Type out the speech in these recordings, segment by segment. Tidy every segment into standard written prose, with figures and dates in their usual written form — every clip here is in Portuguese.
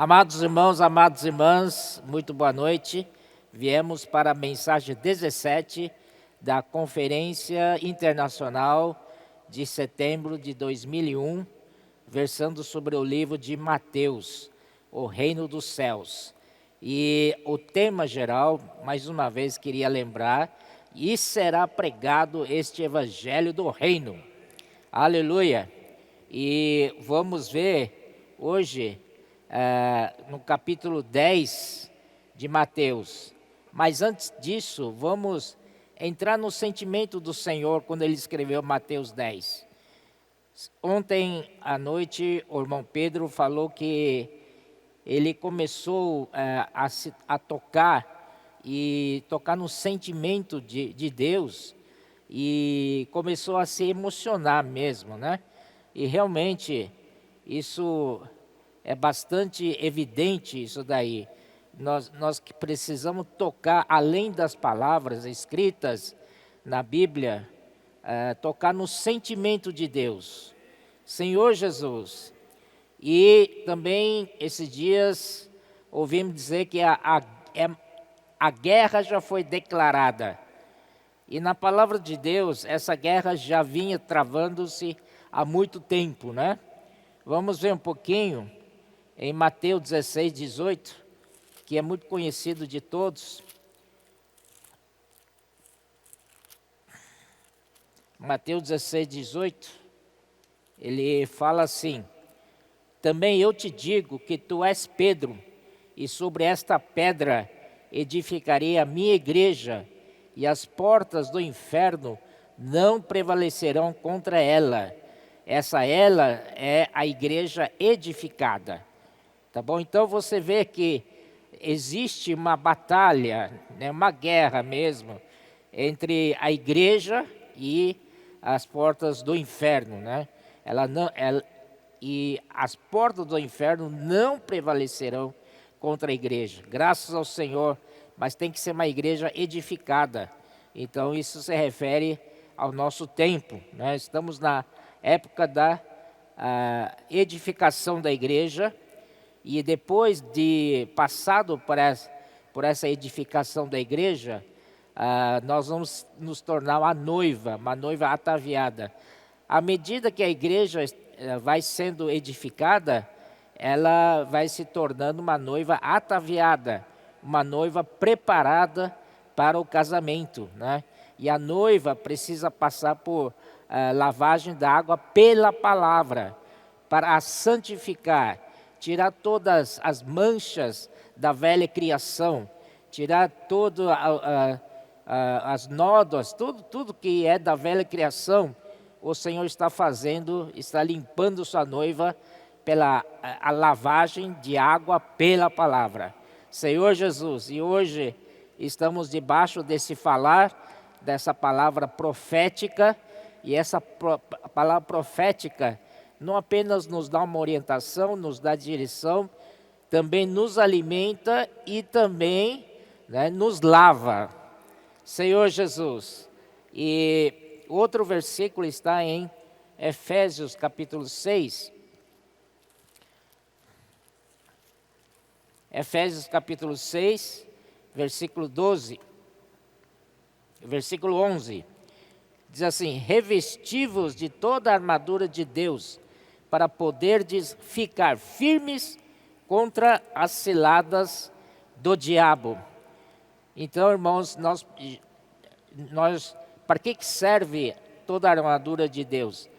Amados irmãos, amadas irmãs, muito boa noite. Viemos para a mensagem 17 da Conferência Internacional de setembro de 2001, versando sobre o livro de Mateus, o Reino dos Céus. E o tema geral, mais uma vez queria lembrar, e será pregado este Evangelho do Reino. Aleluia! E vamos ver hoje no capítulo 10 de Mateus. Mas antes disso, vamos entrar no sentimento do Senhor quando ele escreveu Mateus 10. Ontem à noite, o irmão Pedro falou que ele começou a tocar no sentimento de Deus e começou a se emocionar mesmo, né? E realmente isso é bastante evidente, isso daí. Nós que precisamos tocar além das palavras escritas na Bíblia, tocar no sentimento de Deus. Senhor Jesus. E também esses dias ouvimos dizer que a guerra já foi declarada. E na palavra de Deus, essa guerra já vinha travando-se há muito tempo, né? Vamos ver um pouquinho em Mateus 16, 18, que é muito conhecido de todos. Mateus 16, 18, ele fala assim: também eu te digo que tu és Pedro, e sobre esta pedra edificarei a minha igreja, e as portas do inferno não prevalecerão contra ela. Ela é a igreja edificada. Tá bom? Então você vê que existe uma batalha, né, uma guerra mesmo, entre a igreja e as portas do inferno, né? E as portas do inferno não prevalecerão contra a igreja. Graças ao Senhor, mas tem que ser uma igreja edificada. Então isso se refere ao nosso tempo, né? Estamos na época da edificação da igreja. E depois de passado por essa edificação da igreja, nós vamos nos tornar uma noiva ataviada. À medida que a igreja vai sendo edificada, ela vai se tornando uma noiva ataviada, uma noiva preparada para o casamento, né? E a noiva precisa passar por lavagem da água pela palavra, para a santificar, tirar todas as manchas da velha criação, tirar todas as nódoas, tudo que é da velha criação, o Senhor está fazendo, está limpando sua noiva pela a lavagem de água pela palavra. Senhor Jesus, e hoje estamos debaixo desse falar, dessa palavra profética, e essa palavra profética não apenas nos dá uma orientação, nos dá direção, também nos alimenta e também, né, nos lava. Senhor Jesus. E outro versículo está em Efésios capítulo 6. Efésios capítulo 6, versículo 12. Versículo 11. Diz assim: revesti-vos de toda a armadura de Deus, para poderdes ficar firmes contra as ciladas do diabo. Então, irmãos, para que serve toda a armadura de Deus?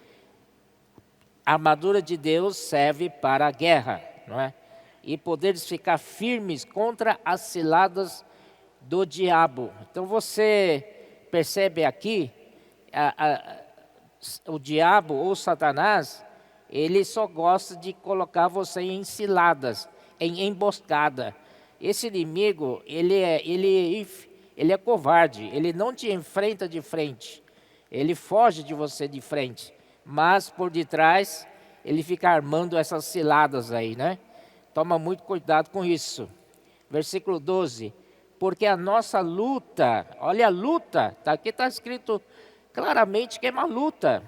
A armadura de Deus serve para a guerra, não é? E poderes ficar firmes contra as ciladas do diabo. Então você percebe aqui, o diabo ou Satanás, ele só gosta de colocar você em ciladas, em emboscada. Esse inimigo, ele é covarde, ele não te enfrenta de frente, ele foge de você de frente, mas por detrás ele fica armando essas ciladas aí, né? Toma muito cuidado com isso. Versículo 12, porque a nossa luta, olha a luta, aqui está escrito claramente que é uma luta.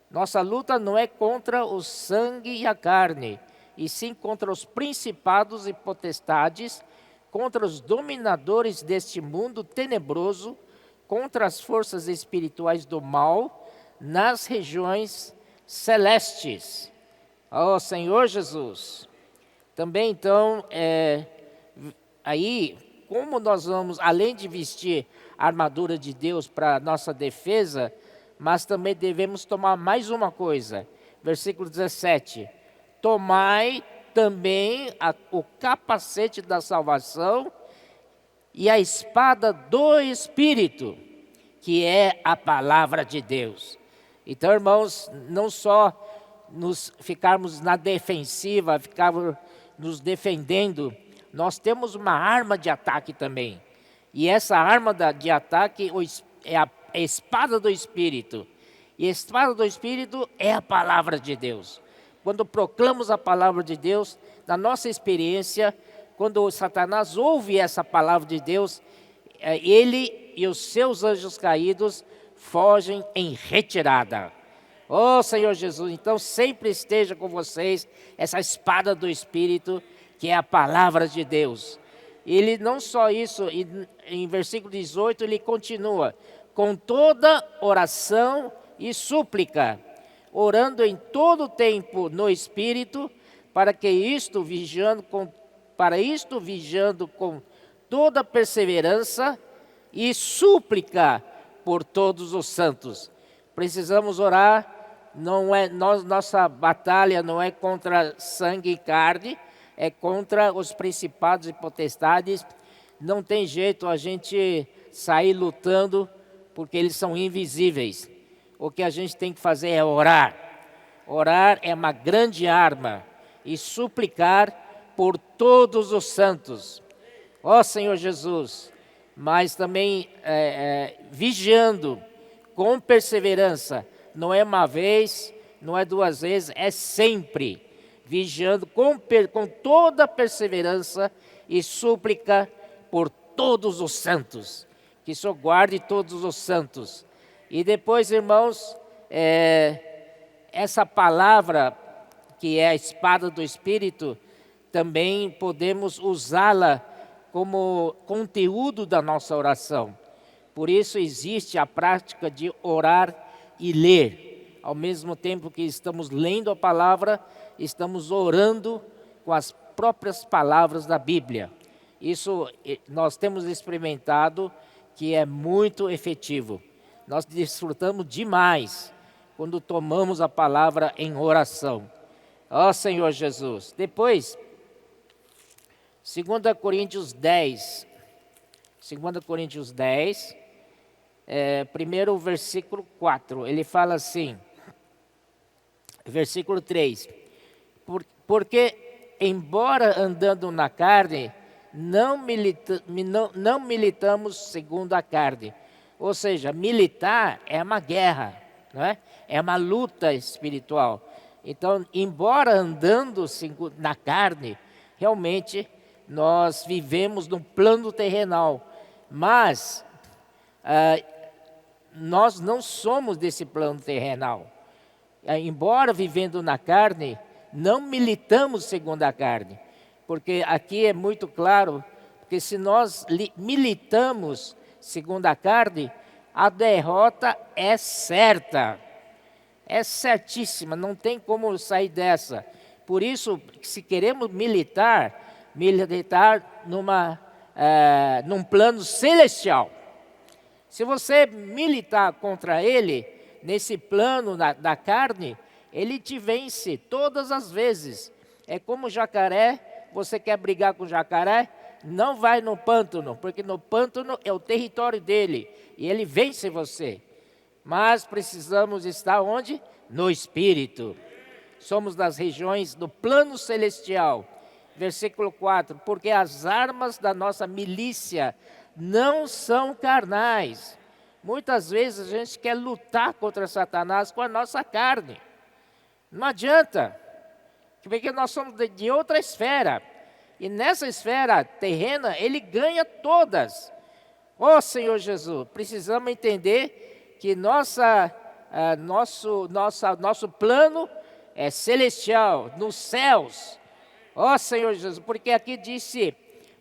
Nossa luta não é contra o sangue e a carne, e sim contra os principados e potestades, contra os dominadores deste mundo tenebroso, contra as forças espirituais do mal nas regiões celestes. Ó Senhor Jesus. Também então, aí, como nós vamos, além de vestir a armadura de Deus para nossa defesa, mas também devemos tomar mais uma coisa. Versículo 17. Tomai também o capacete da salvação e a espada do Espírito, que é a palavra de Deus. Então, irmãos, não só ficarmos na defensiva, ficarmos nos defendendo, nós temos uma arma de ataque também. E essa arma de ataque é a espada do Espírito. E a espada do Espírito é a palavra de Deus. Quando proclamamos a palavra de Deus, na nossa experiência, quando Satanás ouve essa palavra de Deus, ele e os seus anjos caídos fogem em retirada. Oh Senhor Jesus, então sempre esteja com vocês essa espada do Espírito, que é a palavra de Deus. Ele não só isso, em versículo 18 ele continua, com toda oração e súplica, orando em todo tempo no Espírito, para isto vigiando com toda perseverança e súplica por todos os santos. Precisamos orar, nossa batalha não é contra sangue e carne, é contra os principados e potestades. Não tem jeito a gente sair lutando, porque eles são invisíveis. O que a gente tem que fazer é orar. Orar é uma grande arma. E suplicar por todos os santos. Ó Senhor Jesus, mas também vigiando com perseverança. Não é uma vez, não é duas vezes, é sempre. Vigiando com toda perseverança e súplica por todos os santos. Que o Senhor guarde todos os santos. E depois, irmãos, essa palavra, que é a espada do Espírito, também podemos usá-la como conteúdo da nossa oração. Por isso existe a prática de orar e ler. Ao mesmo tempo que estamos lendo a palavra, estamos orando com as próprias palavras da Bíblia. Isso nós temos experimentado que é muito efetivo. Nós desfrutamos demais quando tomamos a palavra em oração. Ó Senhor Jesus. Depois, 2 Coríntios 10. 2 Coríntios 10, primeiro versículo 4. Ele fala assim, versículo 3. Porque, embora andando na carne, não militamos segundo a carne. Ou seja, militar é uma guerra, não é? É uma luta espiritual. Então, embora andando na carne, realmente nós vivemos no plano terrenal. Mas nós não somos desse plano terrenal. Embora vivendo na carne, não militamos segundo a carne. Porque aqui é muito claro, porque se nós militamos segundo a carne, a derrota é certa. É certíssima, não tem como sair dessa. Por isso, se queremos militar num plano celestial. Se você militar contra ele, nesse plano da carne, ele te vence todas as vezes. É como jacaré, você quer brigar com o jacaré, não vai no pântano, porque no pântano é o território dele, e ele vence você. Mas precisamos estar onde? No Espírito. Somos das regiões do plano celestial. Versículo 4, porque as armas da nossa milícia não são carnais. Muitas vezes a gente quer lutar contra Satanás com a nossa carne. Não adianta, porque nós somos de outra esfera. E nessa esfera terrena, ele ganha todas. Ó Senhor Jesus, precisamos entender que nosso plano é celestial, nos céus. Ó Senhor Jesus, porque aqui disse,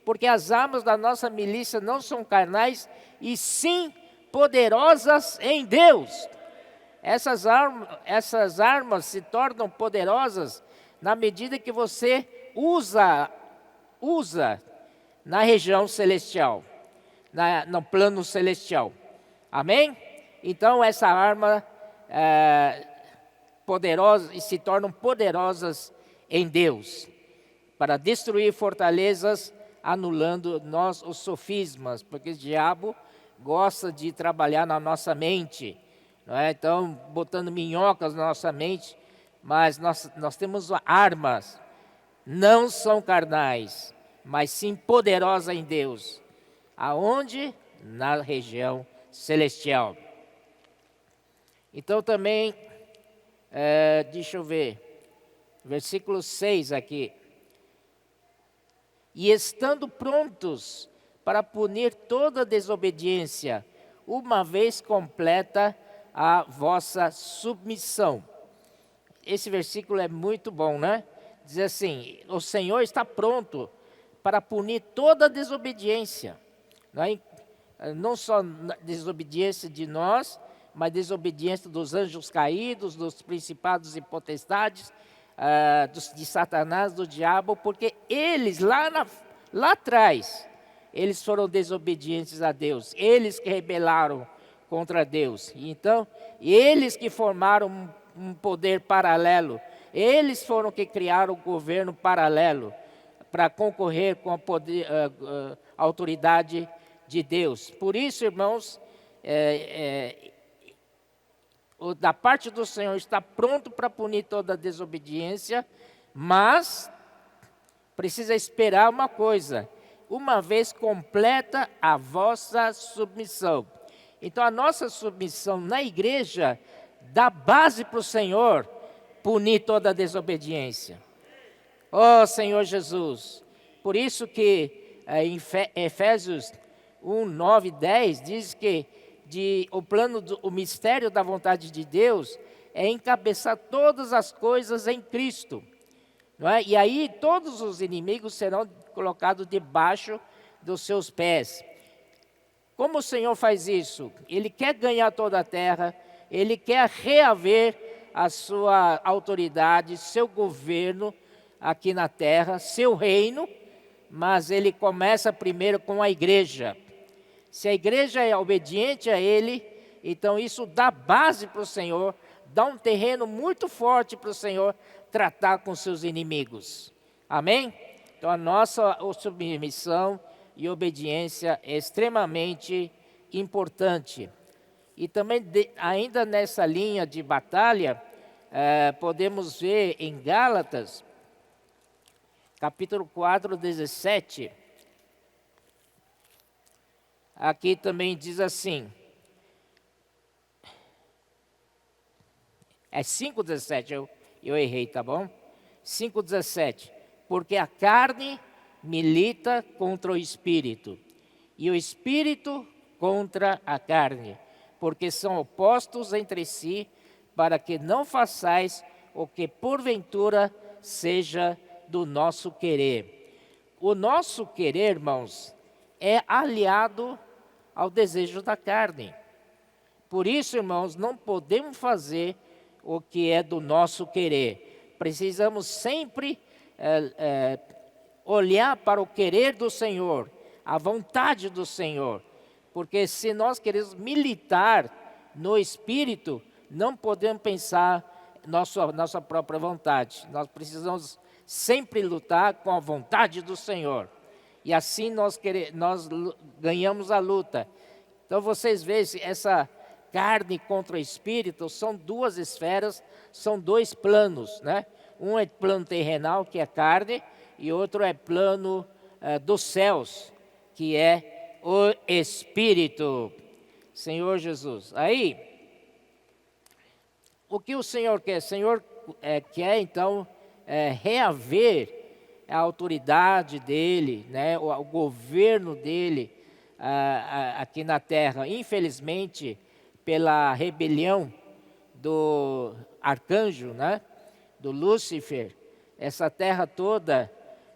porque as armas da nossa milícia não são carnais, e sim poderosas em Deus. Essas armas se tornam poderosas na medida que você usa na região celestial, no plano celestial. Amém? Então essa arma poderosa e se tornam poderosas em Deus para destruir fortalezas, anulando os sofismas, porque o diabo gosta de trabalhar na nossa mente, não é? Então botando minhocas na nossa mente, mas nós temos armas, não são carnais, mas sim poderosas em Deus. Aonde? Na região celestial. Então também, deixa eu ver, versículo 6 aqui. E estando prontos para punir toda desobediência, uma vez completa a vossa submissão. Esse versículo é muito bom, né? Diz assim, o Senhor está pronto para punir toda desobediência. Não só desobediência de nós, mas desobediência dos anjos caídos, dos principados e potestades, de Satanás, do diabo, porque eles lá atrás, eles foram desobedientes a Deus, eles que rebelaram contra Deus. Então, eles que formaram um poder paralelo, eles foram que criaram um governo paralelo para concorrer com a autoridade de Deus. Por isso, irmãos, da parte do Senhor está pronto para punir toda a desobediência, mas precisa esperar uma coisa, uma vez completa a vossa submissão. Então a nossa submissão na igreja dá base para o Senhor punir toda a desobediência. Ó Senhor Jesus, por isso que em Efésios 1, 9, 10 diz que o mistério da vontade de Deus é encabeçar todas as coisas em Cristo. Não é? E aí todos os inimigos serão colocados debaixo dos seus pés. Como o Senhor faz isso? Ele quer ganhar toda a terra, Ele quer reaver a sua autoridade, seu governo aqui na terra, seu reino, mas Ele começa primeiro com a igreja. Se a igreja é obediente a Ele, então isso dá base para o Senhor, dá um terreno muito forte para o Senhor tratar com seus inimigos. Amém? Então a nossa submissão e obediência é extremamente importante. E também, ainda nessa linha de batalha, podemos ver em Gálatas, capítulo 4, 17, aqui também diz assim, é 5,17, eu errei, tá bom? 5,17, porque a carne milita contra o espírito, e o espírito contra a carne, porque são opostos entre si, para que não façais o que porventura seja do nosso querer. O nosso querer, irmãos, é aliado ao desejo da carne. Por isso, irmãos, não podemos fazer o que é do nosso querer. Precisamos sempre olhar para o querer do Senhor, a vontade do Senhor. Porque se nós queremos militar no Espírito, não podemos pensar nossa própria vontade. Nós precisamos sempre lutar com a vontade do Senhor. E assim nós ganhamos a luta. Então vocês veem, essa carne contra o espírito são duas esferas, são dois planos, né? Um é plano terrenal, que é carne, e outro é plano dos céus, que é o Espírito. Senhor Jesus. Aí, o que o Senhor quer? O Senhor quer, então, reaver a autoridade dele, né, o governo dele aqui na terra. Infelizmente, pela rebelião do arcanjo, né, do Lúcifer, essa terra toda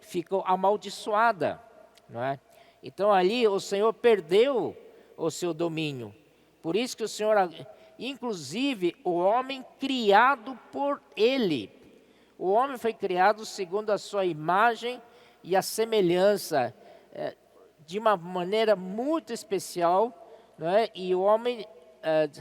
ficou amaldiçoada, não é? Então ali o Senhor perdeu o seu domínio. Por isso que o Senhor, inclusive o homem criado por Ele, o homem foi criado segundo a sua imagem e a semelhança, de uma maneira muito especial, não é? E o homem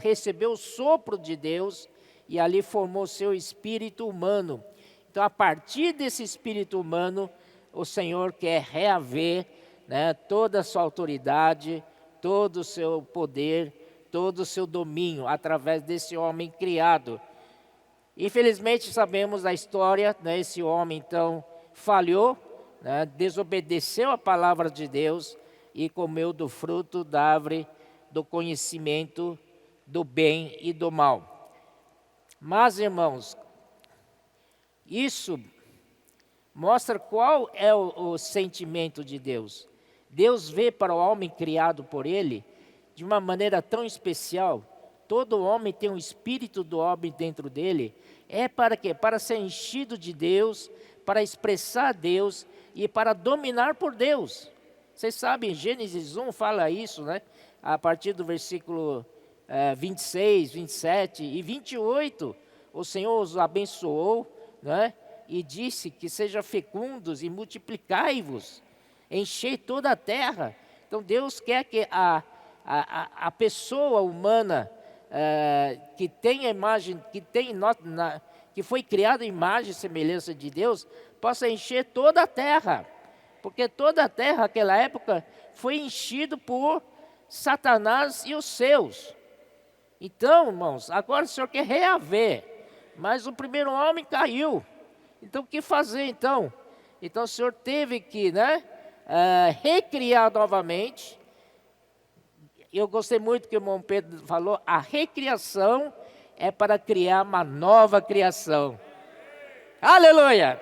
recebeu o sopro de Deus e ali formou seu espírito humano. Então, a partir desse espírito humano, o Senhor quer reaver, né, toda a sua autoridade, todo o seu poder, todo o seu domínio, através desse homem criado. Infelizmente, sabemos a história, né, esse homem, então, falhou, né, desobedeceu a palavra de Deus e comeu do fruto da árvore do conhecimento do bem e do mal. Mas, irmãos, isso mostra qual é o sentimento de Deus. Deus vê para o homem criado por Ele de uma maneira tão especial. Todo homem tem um espírito do homem dentro dele. É para quê? Para ser enchido de Deus, para expressar Deus e para dominar por Deus. Vocês sabem, Gênesis 1 fala isso, né? A partir do versículo 26, 27 e 28, o Senhor os abençoou, né? E disse que sejam fecundos e multiplicai-vos, enchei toda a terra. Então Deus quer que a pessoa humana que tem a imagem, que foi criada em imagem e semelhança de Deus, possa encher toda a terra. Porque toda a terra, naquela época, foi enchido por Satanás e os seus. Então, irmãos, agora o Senhor quer reaver, mas o primeiro homem caiu. Então, o que fazer então? Então, o Senhor teve que, né, recriar novamente. Eu gostei muito que o irmão Pedro falou, a recriação é para criar uma nova criação. Aleluia!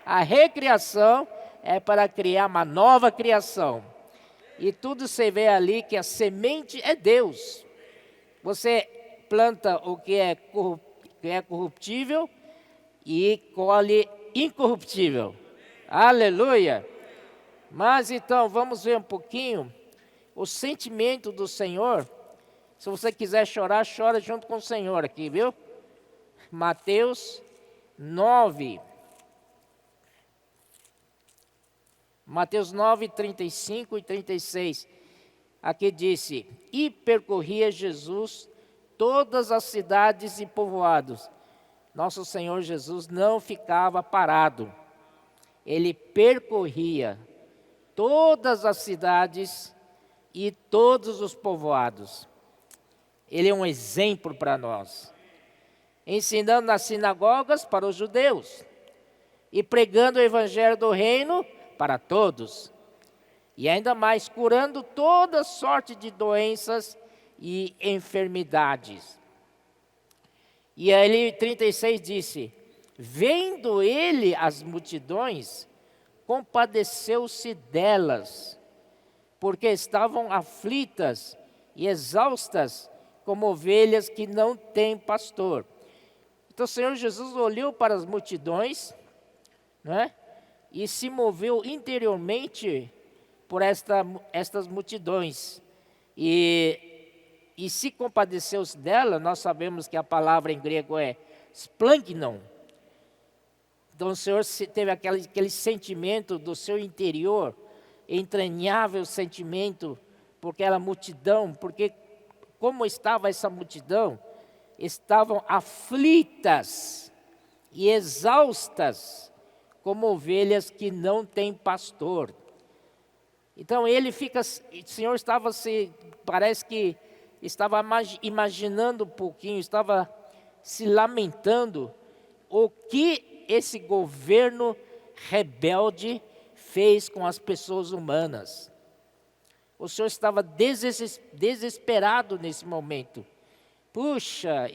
A recriação é para criar uma nova criação. E tudo você vê ali que a semente é Deus. Você planta o que é corruptível e colhe incorruptível. Aleluia! Mas então, vamos ver um pouquinho o sentimento do Senhor. Se você quiser chorar, chora junto com o Senhor aqui, viu? Mateus 9. Mateus 9, 35 e 36. Aqui disse, e percorria Jesus todas as cidades e povoados. Nosso Senhor Jesus não ficava parado. Ele percorria todas as cidades e todos os povoados. Ele é um exemplo para nós. Ensinando nas sinagogas para os judeus. E pregando o evangelho do reino para todos. E ainda mais, curando toda sorte de doenças e enfermidades. E aí 36 disse, vendo ele as multidões, compadeceu-se delas, porque estavam aflitas e exaustas, como ovelhas que não têm pastor. Então o Senhor Jesus olhou para as multidões, né, e se moveu interiormente por estas multidões. E se compadeceu dela, nós sabemos que a palavra em grego é splanknon. Então o Senhor teve aquele sentimento do seu interior, entranhável sentimento por aquela multidão, porque como estava essa multidão, estavam aflitas e exaustas, como ovelhas que não têm pastor. Então ele fica, o Senhor estava parece que estava imaginando um pouquinho, estava se lamentando o que esse governo rebelde fez com as pessoas humanas. O Senhor estava desesperado nesse momento. Puxa,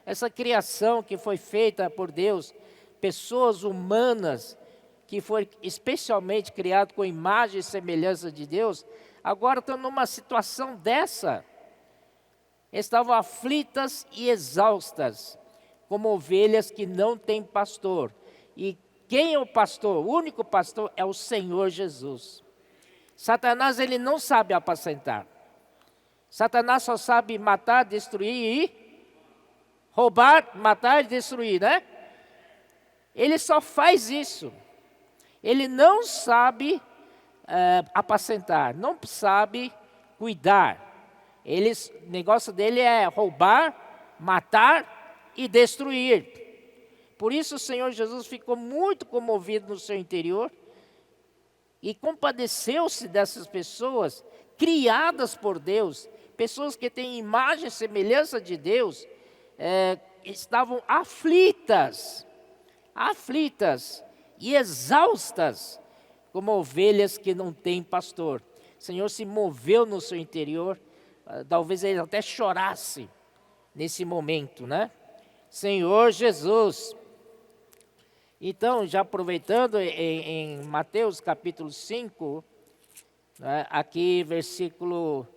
essa criação que foi feita por Deus, pessoas humanas, que foi especialmente criado com imagem e semelhança de Deus, agora estão numa situação dessa. Estavam aflitas e exaustas, como ovelhas que não têm pastor. E quem é o pastor? O único pastor é o Senhor Jesus. Satanás, ele não sabe apacentar. Satanás só sabe matar, destruir e roubar, matar e destruir, né? Ele só faz isso. Ele não sabe apacentar, não sabe cuidar. O negócio dele é roubar, matar e destruir. Por isso o Senhor Jesus ficou muito comovido no seu interior e compadeceu-se dessas pessoas criadas por Deus, pessoas que têm imagem e semelhança de Deus, estavam aflitas e exaustas, como ovelhas que não têm pastor. O Senhor se moveu no seu interior, talvez ele até chorasse nesse momento, né? Senhor Jesus. Então, já aproveitando em Mateus capítulo 5, né, aqui versículo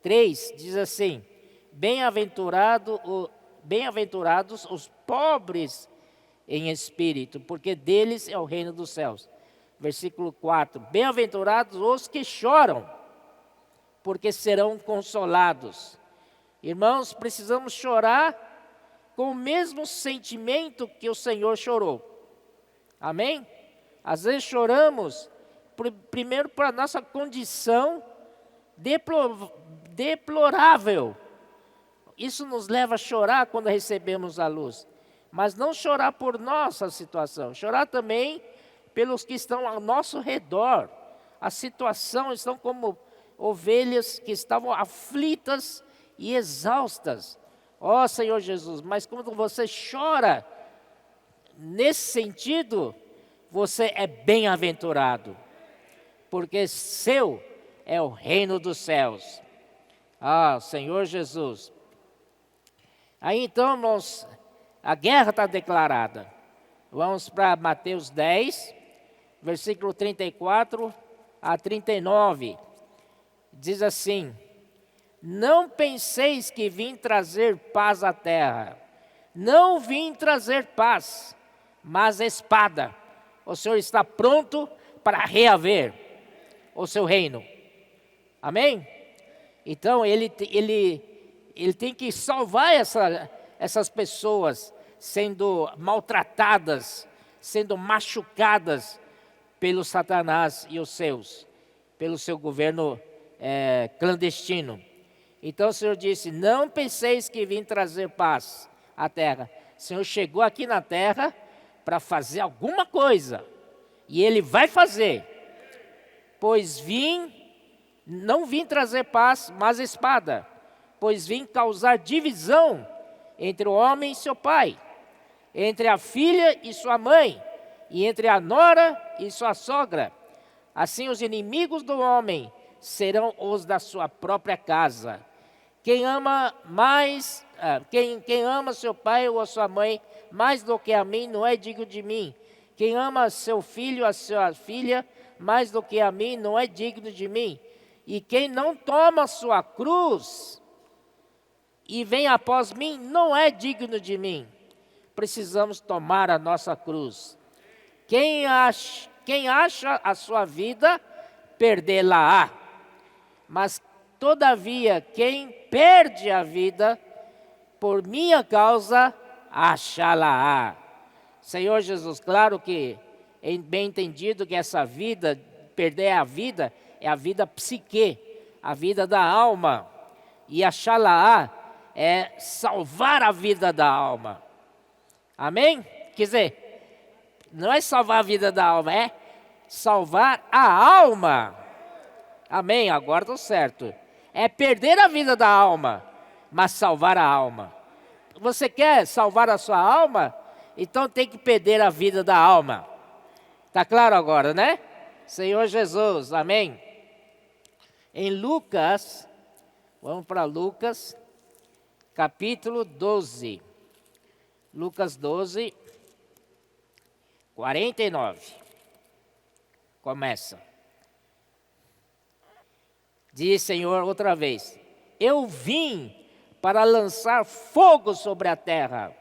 3, diz assim: bem-aventurados os pobres em espírito, porque deles é o reino dos céus. Versículo 4, bem-aventurados os que choram, porque serão consolados. Irmãos, precisamos chorar com o mesmo sentimento que o Senhor chorou. Amém? Às vezes choramos, primeiro por a nossa condição deplorável. Isso nos leva a chorar quando recebemos a luz. Mas não chorar por nossa situação, chorar também pelos que estão ao nosso redor. A situação estão como ovelhas que estavam aflitas e exaustas. Ó Senhor Jesus, mas quando você chora nesse sentido, você é bem-aventurado, porque seu é o reino dos céus. Ah, Senhor Jesus. Aí então, irmãos, a guerra está declarada. Vamos para Mateus 10, versículo 34 a 39. Diz assim: não penseis que vim trazer paz à terra. Não vim trazer paz, mas espada. O Senhor está pronto para reaver o seu reino. Amém? Então ele tem que salvar essas pessoas sendo maltratadas, sendo machucadas pelo Satanás e os seus, pelo seu governo clandestino. Então o Senhor disse: não penseis que vim trazer paz à terra. O Senhor chegou aqui na terra para fazer alguma coisa, e Ele vai fazer. Pois não vim trazer paz, mas espada. Pois vim causar divisão entre o homem e seu pai, entre a filha e sua mãe, e entre a nora e sua sogra. Assim os inimigos do homem serão os da sua própria casa. Quem ama seu pai ou a sua mãe mais do que a mim não é digno de mim. Quem ama seu filho ou a sua filha mais do que a mim não é digno de mim. E quem não toma sua cruz e vem após mim não é digno de mim. Precisamos tomar a nossa cruz. Quem acha a sua vida, perdê-la-á. Mas todavia, quem perde a vida por minha causa, achá-la-á. Senhor Jesus, claro que é bem entendido que essa vida, perder a vida, é a vida psique, a vida da alma. E achá-la-á é salvar a vida da alma. Amém? Quer dizer, não é salvar a vida da alma, é salvar a alma. Amém? Agora estou certo. É perder a vida da alma, mas salvar a alma. Você quer salvar a sua alma? Então tem que perder a vida da alma. Está claro agora, né? Senhor Jesus, amém? Em Lucas, vamos para Lucas, capítulo 12. Lucas 12, 49. Começa. Diz Senhor outra vez: eu vim para lançar fogo sobre a terra,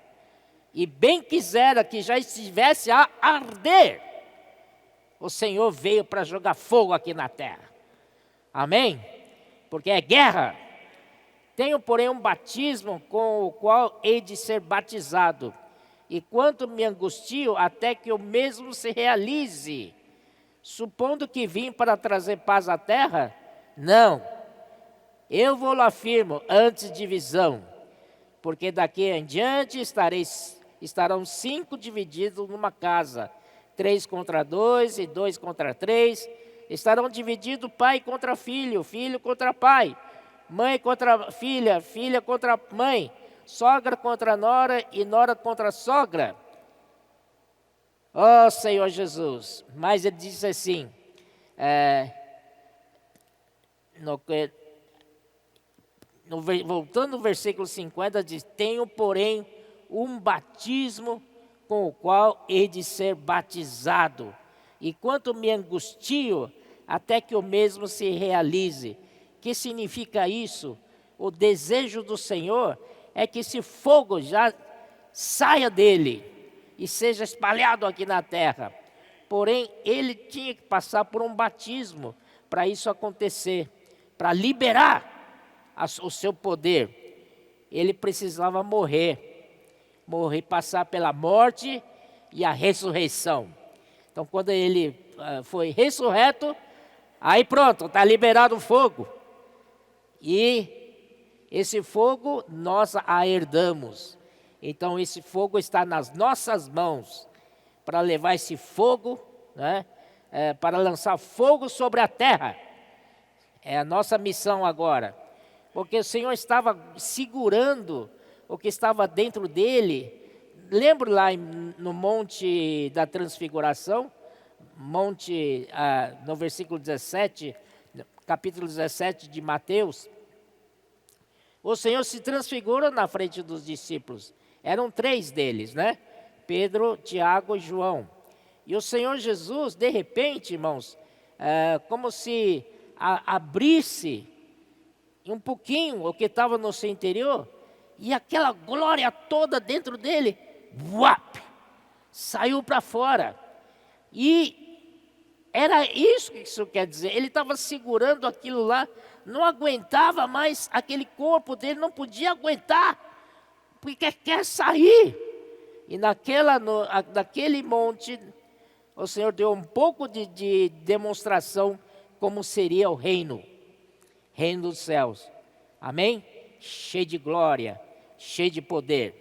e bem quisera que já estivesse a arder, o Senhor veio para jogar fogo aqui na terra. Amém? Porque é guerra. Tenho, porém, um batismo com o qual hei de ser batizado, e quanto me angustio até que o mesmo se realize. Supondo que vim para trazer paz à terra? Não. Eu vou-lo afirmo, antes divisão, porque daqui em diante estarão 5 divididos numa casa, 3 contra 2 e 2 contra 3. Estarão divididos pai contra filho, filho contra pai, mãe contra filha, filha contra mãe, sogra contra nora e nora contra sogra. Ó Senhor Jesus. Mas ele disse assim, voltando no versículo 50, diz: tenho, porém, um batismo com o qual hei de ser batizado, e quanto me angustio, até que o mesmo se realize. Que significa isso? O desejo do Senhor é que esse fogo já saia dele e seja espalhado aqui na terra. Porém, ele tinha que passar por um batismo para isso acontecer, para liberar o seu poder. Ele precisava morrer, passar pela morte e a ressurreição. Então, quando ele foi ressurreto, aí pronto, está liberado o fogo. E esse fogo nós a herdamos. Então, esse fogo está nas nossas mãos, para levar esse fogo, né, para lançar fogo sobre a terra. É a nossa missão agora. Porque o Senhor estava segurando o que estava dentro dele. Lembra lá no Monte da Transfiguração? No versículo 17, capítulo 17 de Mateus. O Senhor se transfigurou na frente dos discípulos. Eram 3 deles, né? Pedro, Tiago e João. E o Senhor Jesus, de repente, irmãos, como se abrisse um pouquinho o que estava no seu interior, e aquela glória toda dentro dele, saiu para fora. E era isso que isso quer dizer. Ele estava segurando aquilo lá, não aguentava mais, aquele corpo dele não podia aguentar, porque quer sair. E naquele monte, o Senhor deu um pouco de demonstração como seria o reino dos céus. Amém? Cheio de glória, cheio de poder.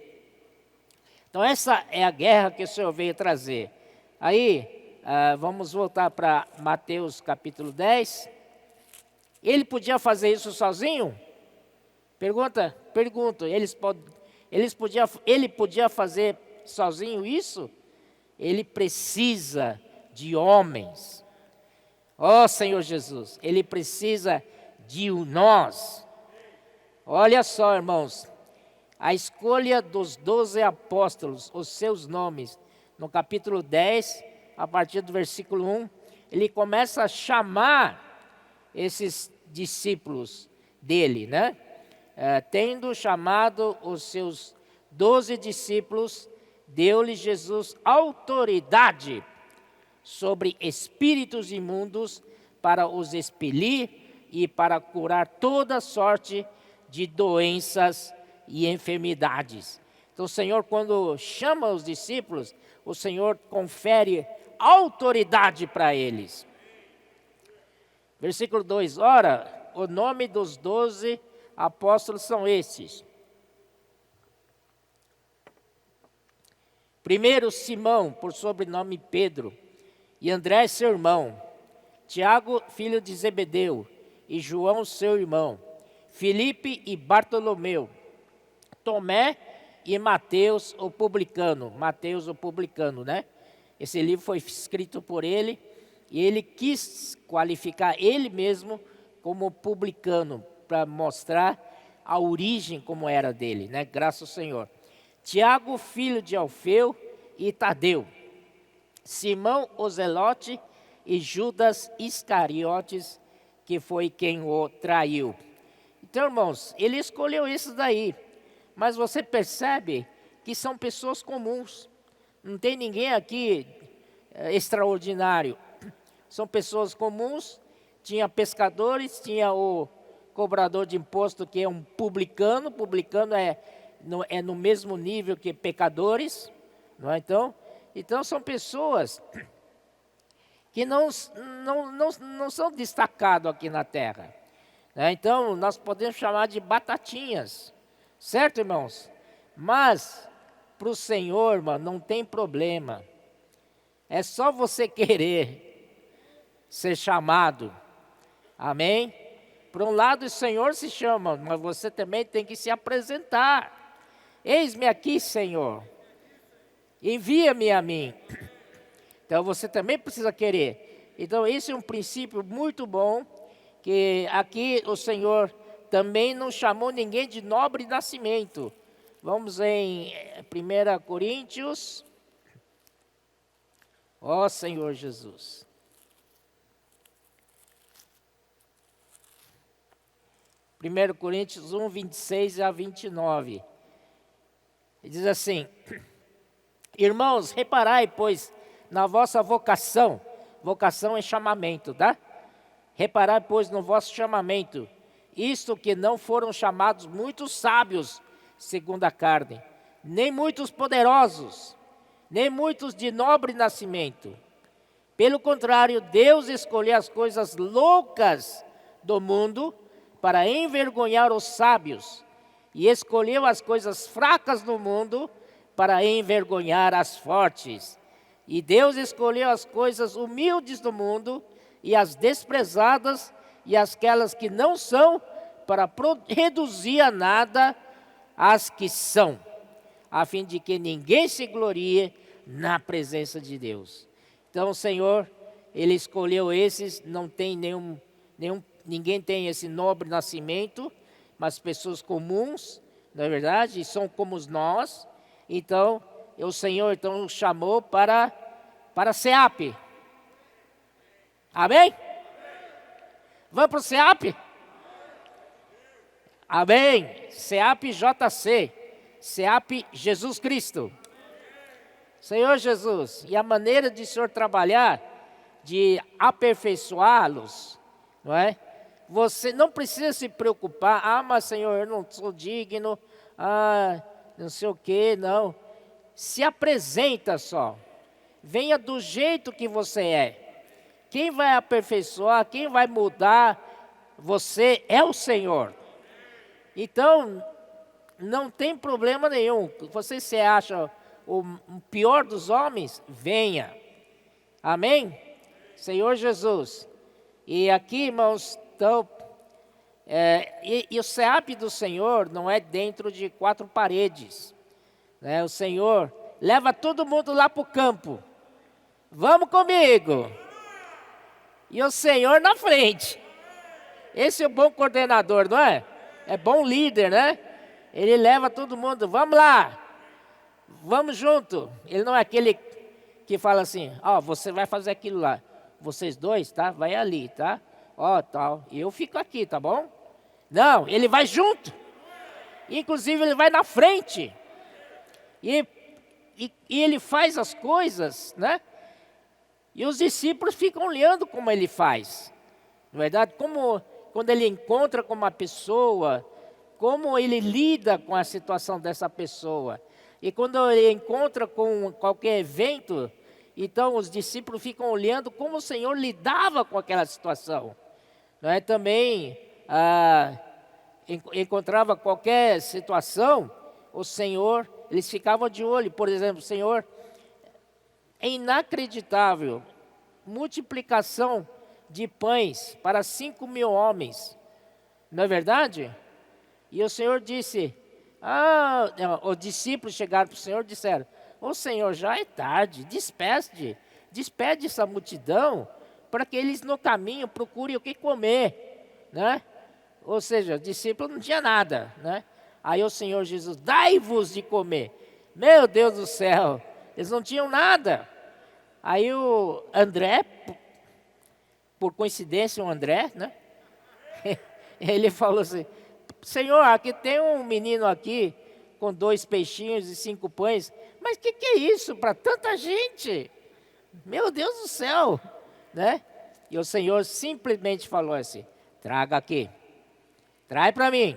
Então essa é a guerra que o Senhor veio trazer. Aí, vamos voltar para Mateus capítulo 10. Ele podia fazer isso sozinho? Pergunto. Ele podia fazer sozinho isso? Ele precisa de homens. Ó Senhor Jesus, Ele precisa de nós. Olha só, irmãos, a escolha dos 12 apóstolos, os seus nomes, no capítulo 10, a partir do versículo 1, ele começa a chamar esses discípulos dele, né? Tendo chamado os seus 12 discípulos, deu-lhe Jesus autoridade sobre espíritos imundos para os expelir e para curar toda sorte de doenças e enfermidades. Então o Senhor, quando chama os discípulos, o Senhor confere autoridade para eles. Versículo 2, ora, o nome dos 12 apóstolos são estes. Primeiro, Simão, por sobrenome Pedro, e André, seu irmão, Tiago, filho de Zebedeu, e João, seu irmão, Filipe e Bartolomeu, Tomé e Mateus, o publicano. Mateus, o publicano, né? Esse livro foi escrito por ele, e ele quis qualificar ele mesmo como publicano, para mostrar a origem como era dele, né? Graças ao Senhor. Tiago, filho de Alfeu e Tadeu, Simão o Zelote e Judas Iscariotes, que foi quem o traiu. Então, irmãos, ele escolheu isso daí. Mas você percebe que são pessoas comuns. Não tem ninguém aqui extraordinário. São pessoas comuns. Tinha pescadores, tinha o cobrador de imposto, que é um publicano. Publicano é no mesmo nível que pecadores. Não é? Então são pessoas que não são destacados aqui na terra. Né? Então, nós podemos chamar de batatinhas. Certo, irmãos? Mas, para o Senhor, irmão, não tem problema. É só você querer ser chamado. Amém? Por um lado, o Senhor se chama, mas você também tem que se apresentar. Eis-me aqui, Senhor. Envia-me a mim. Então, você também precisa querer. Então, esse é um princípio muito bom, que aqui o Senhor também não chamou ninguém de nobre nascimento. Vamos em 1 Coríntios. Ó Senhor Jesus. 1 Coríntios 1, 26 a 29. Ele diz assim: irmãos, reparai, pois, na vossa vocação. Vocação é chamamento, tá? Reparai, pois, no vosso chamamento. Isto que não foram chamados muitos sábios, segundo a carne, nem muitos poderosos, nem muitos de nobre nascimento. Pelo contrário, Deus escolheu as coisas loucas do mundo para envergonhar os sábios, e escolheu as coisas fracas do mundo para envergonhar as fortes. E Deus escolheu as coisas humildes do mundo e as desprezadas e aquelas que não são, para reduzir a nada as que são, a fim de que ninguém se glorie na presença de Deus. Então o Senhor, Ele escolheu esses, não tem ninguém tem esse nobre nascimento, mas pessoas comuns, não é verdade? E são como nós. Então, o Senhor então nos chamou para SEAP. Amém? Vamos para o SEAP? Amém. SEAP JC. SEAP Jesus Cristo. Senhor Jesus, e a maneira de o Senhor trabalhar, de aperfeiçoá-los, não é? Você não precisa se preocupar, mas Senhor, eu não sou digno, não sei o que, não. Se apresenta só. Venha do jeito que você é. Quem vai aperfeiçoar, quem vai mudar você é o Senhor. Então, não tem problema nenhum. Você se acha o pior dos homens? Venha. Amém? Senhor Jesus. E aqui, irmãos, então, e o SEAP do Senhor não é dentro de 4 paredes. Né? O Senhor leva todo mundo lá para o campo. Vamos comigo. E o Senhor na frente. Esse é o bom coordenador, não é? É bom líder, né? Ele leva todo mundo, vamos lá. Vamos junto. Ele não é aquele que fala assim, você vai fazer aquilo lá. Vocês dois, tá? Vai ali, tá? Tal. E eu fico aqui, tá bom? Não, ele vai junto. Inclusive, ele vai na frente. E ele faz as coisas, né? E os discípulos ficam olhando como ele faz. Na verdade, quando ele encontra com uma pessoa, como ele lida com a situação dessa pessoa. E quando ele encontra com qualquer evento, então os discípulos ficam olhando como o Senhor lidava com aquela situação. Não é? Também encontrava qualquer situação, o Senhor, eles ficavam de olho. Por exemplo, o Senhor, é inacreditável, multiplicação de pães para 5.000 homens, não é verdade? E o Senhor disse, os discípulos chegaram para o Senhor e disseram, Senhor, já é tarde, despede essa multidão, para que eles no caminho procurem o que comer, né? Ou seja, os discípulos não tinham nada, né? Aí o Senhor Jesus, dai-vos de comer. Meu Deus do céu, eles não tinham nada. Aí o André, por coincidência o André, né? Ele falou assim, Senhor, aqui tem um menino aqui com 2 peixinhos e 5 pães. Mas que é isso para tanta gente? Meu Deus do céu, né? E o Senhor simplesmente falou assim: traga aqui, traz para mim.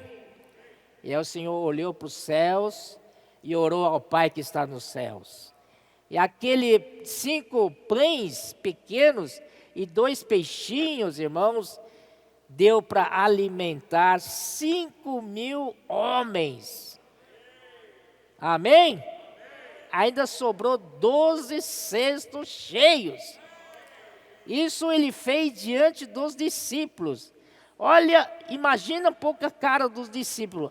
E aí o Senhor olhou para os céus e orou ao Pai que está nos céus. E aquele 5 pães pequenos e 2 peixinhos, irmãos, deu para alimentar 5.000 homens. Amém? Ainda sobrou 12 cestos cheios. Isso ele fez diante dos discípulos. Olha, imagina um pouco a cara dos discípulos.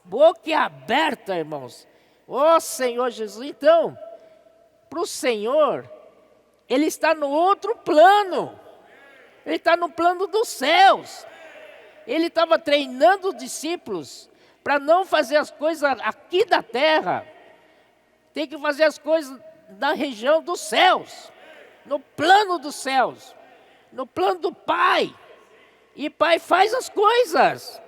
Boca aberta, irmãos. Ó Senhor Jesus. Então, para o Senhor, Ele está no outro plano. Ele está no plano dos céus. Ele estava treinando os discípulos para não fazer as coisas aqui da terra. Tem que fazer as coisas da região dos céus. No plano dos céus. No plano do Pai. E Pai faz as coisas.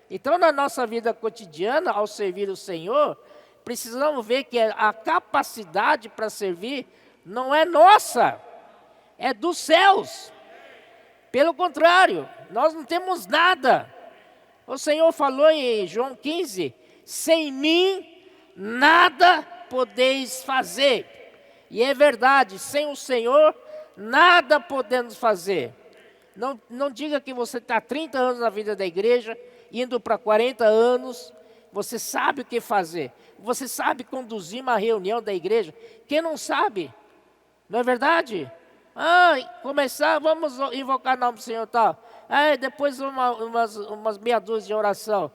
Então, na nossa vida cotidiana, ao servir o Senhor, precisamos ver que a capacidade para servir não é nossa, é dos céus. Pelo contrário, nós não temos nada. O Senhor falou em João 15, sem mim nada podeis fazer. E é verdade, sem o Senhor nada podemos fazer. Não diga que você está 30 anos na vida da igreja, indo para 40 anos, você sabe o que fazer. Você sabe conduzir uma reunião da igreja. Quem não sabe? Não é verdade? Começar, vamos invocar o nome do Senhor tal. Depois umas meia dúzia de oração.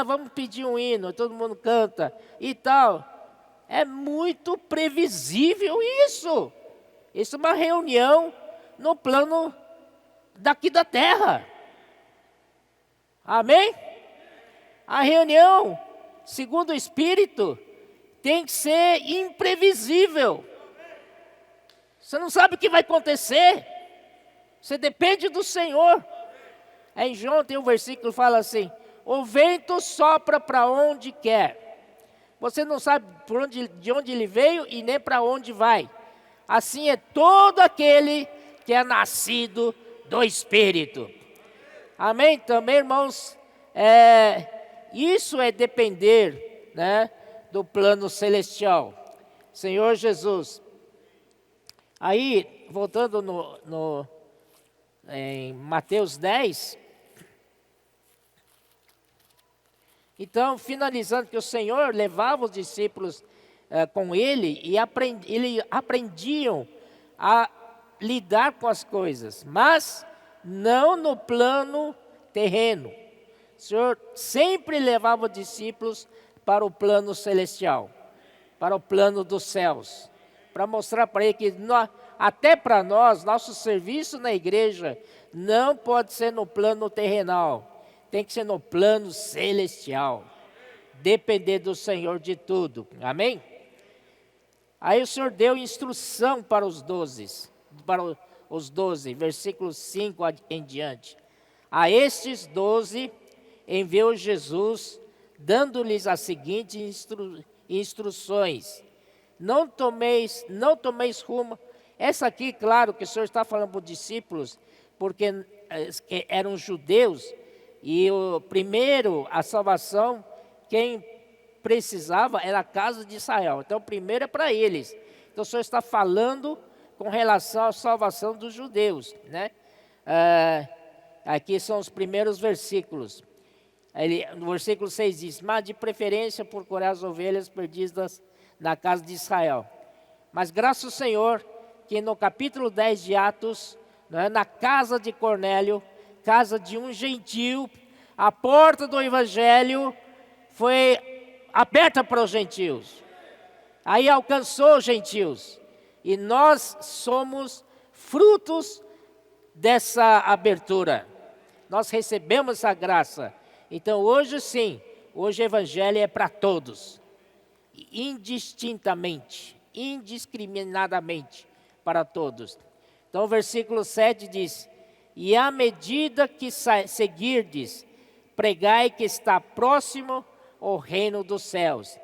Vamos pedir um hino, todo mundo canta e tal. É muito previsível isso. Isso é uma reunião no plano daqui da terra. Amém? A reunião, segundo o Espírito, tem que ser imprevisível. Você não sabe o que vai acontecer. Você depende do Senhor. Em João tem um versículo que fala assim: o vento sopra para onde quer. Você não sabe de onde ele veio e nem para onde vai. Assim é todo aquele que é nascido do Espírito. Amém? Também, irmãos, isso é depender, né, do plano celestial. Senhor Jesus. Aí, voltando em Mateus 10. Então, finalizando, que o Senhor levava os discípulos com Ele e aprendiam a lidar com as coisas, mas não no plano terreno. O Senhor sempre levava os discípulos para o plano celestial, para o plano dos céus, para mostrar para ele que até para nós, nosso serviço na igreja não pode ser no plano terrenal, tem que ser no plano celestial, depender do Senhor de tudo, amém? Aí o Senhor deu instrução para os 12, versículos 5 em diante. A estes 12 enviou Jesus, dando-lhes as seguintes instruções: não tomeis rumo. Essa aqui, claro, que o Senhor está falando para os discípulos, porque eram judeus, e a salvação, quem precisava era a casa de Israel. Então, primeiro é para eles. Então, o Senhor está falando com relação à salvação dos judeus, né? Aqui são os primeiros versículos. No versículo 6 diz: mas de preferência procurar as ovelhas perdidas na casa de Israel. Mas graças ao Senhor, que no capítulo 10 de Atos, né, na casa de Cornélio, casa de um gentio, a porta do evangelho foi aberta para os gentios. Aí alcançou os gentios. E nós somos frutos dessa abertura. Nós recebemos essa graça. Então hoje sim, hoje o evangelho é para todos. Indistintamente, indiscriminadamente para todos. Então o versículo 7 diz: e à medida que seguirdes, pregai que está próximo o reino dos céus.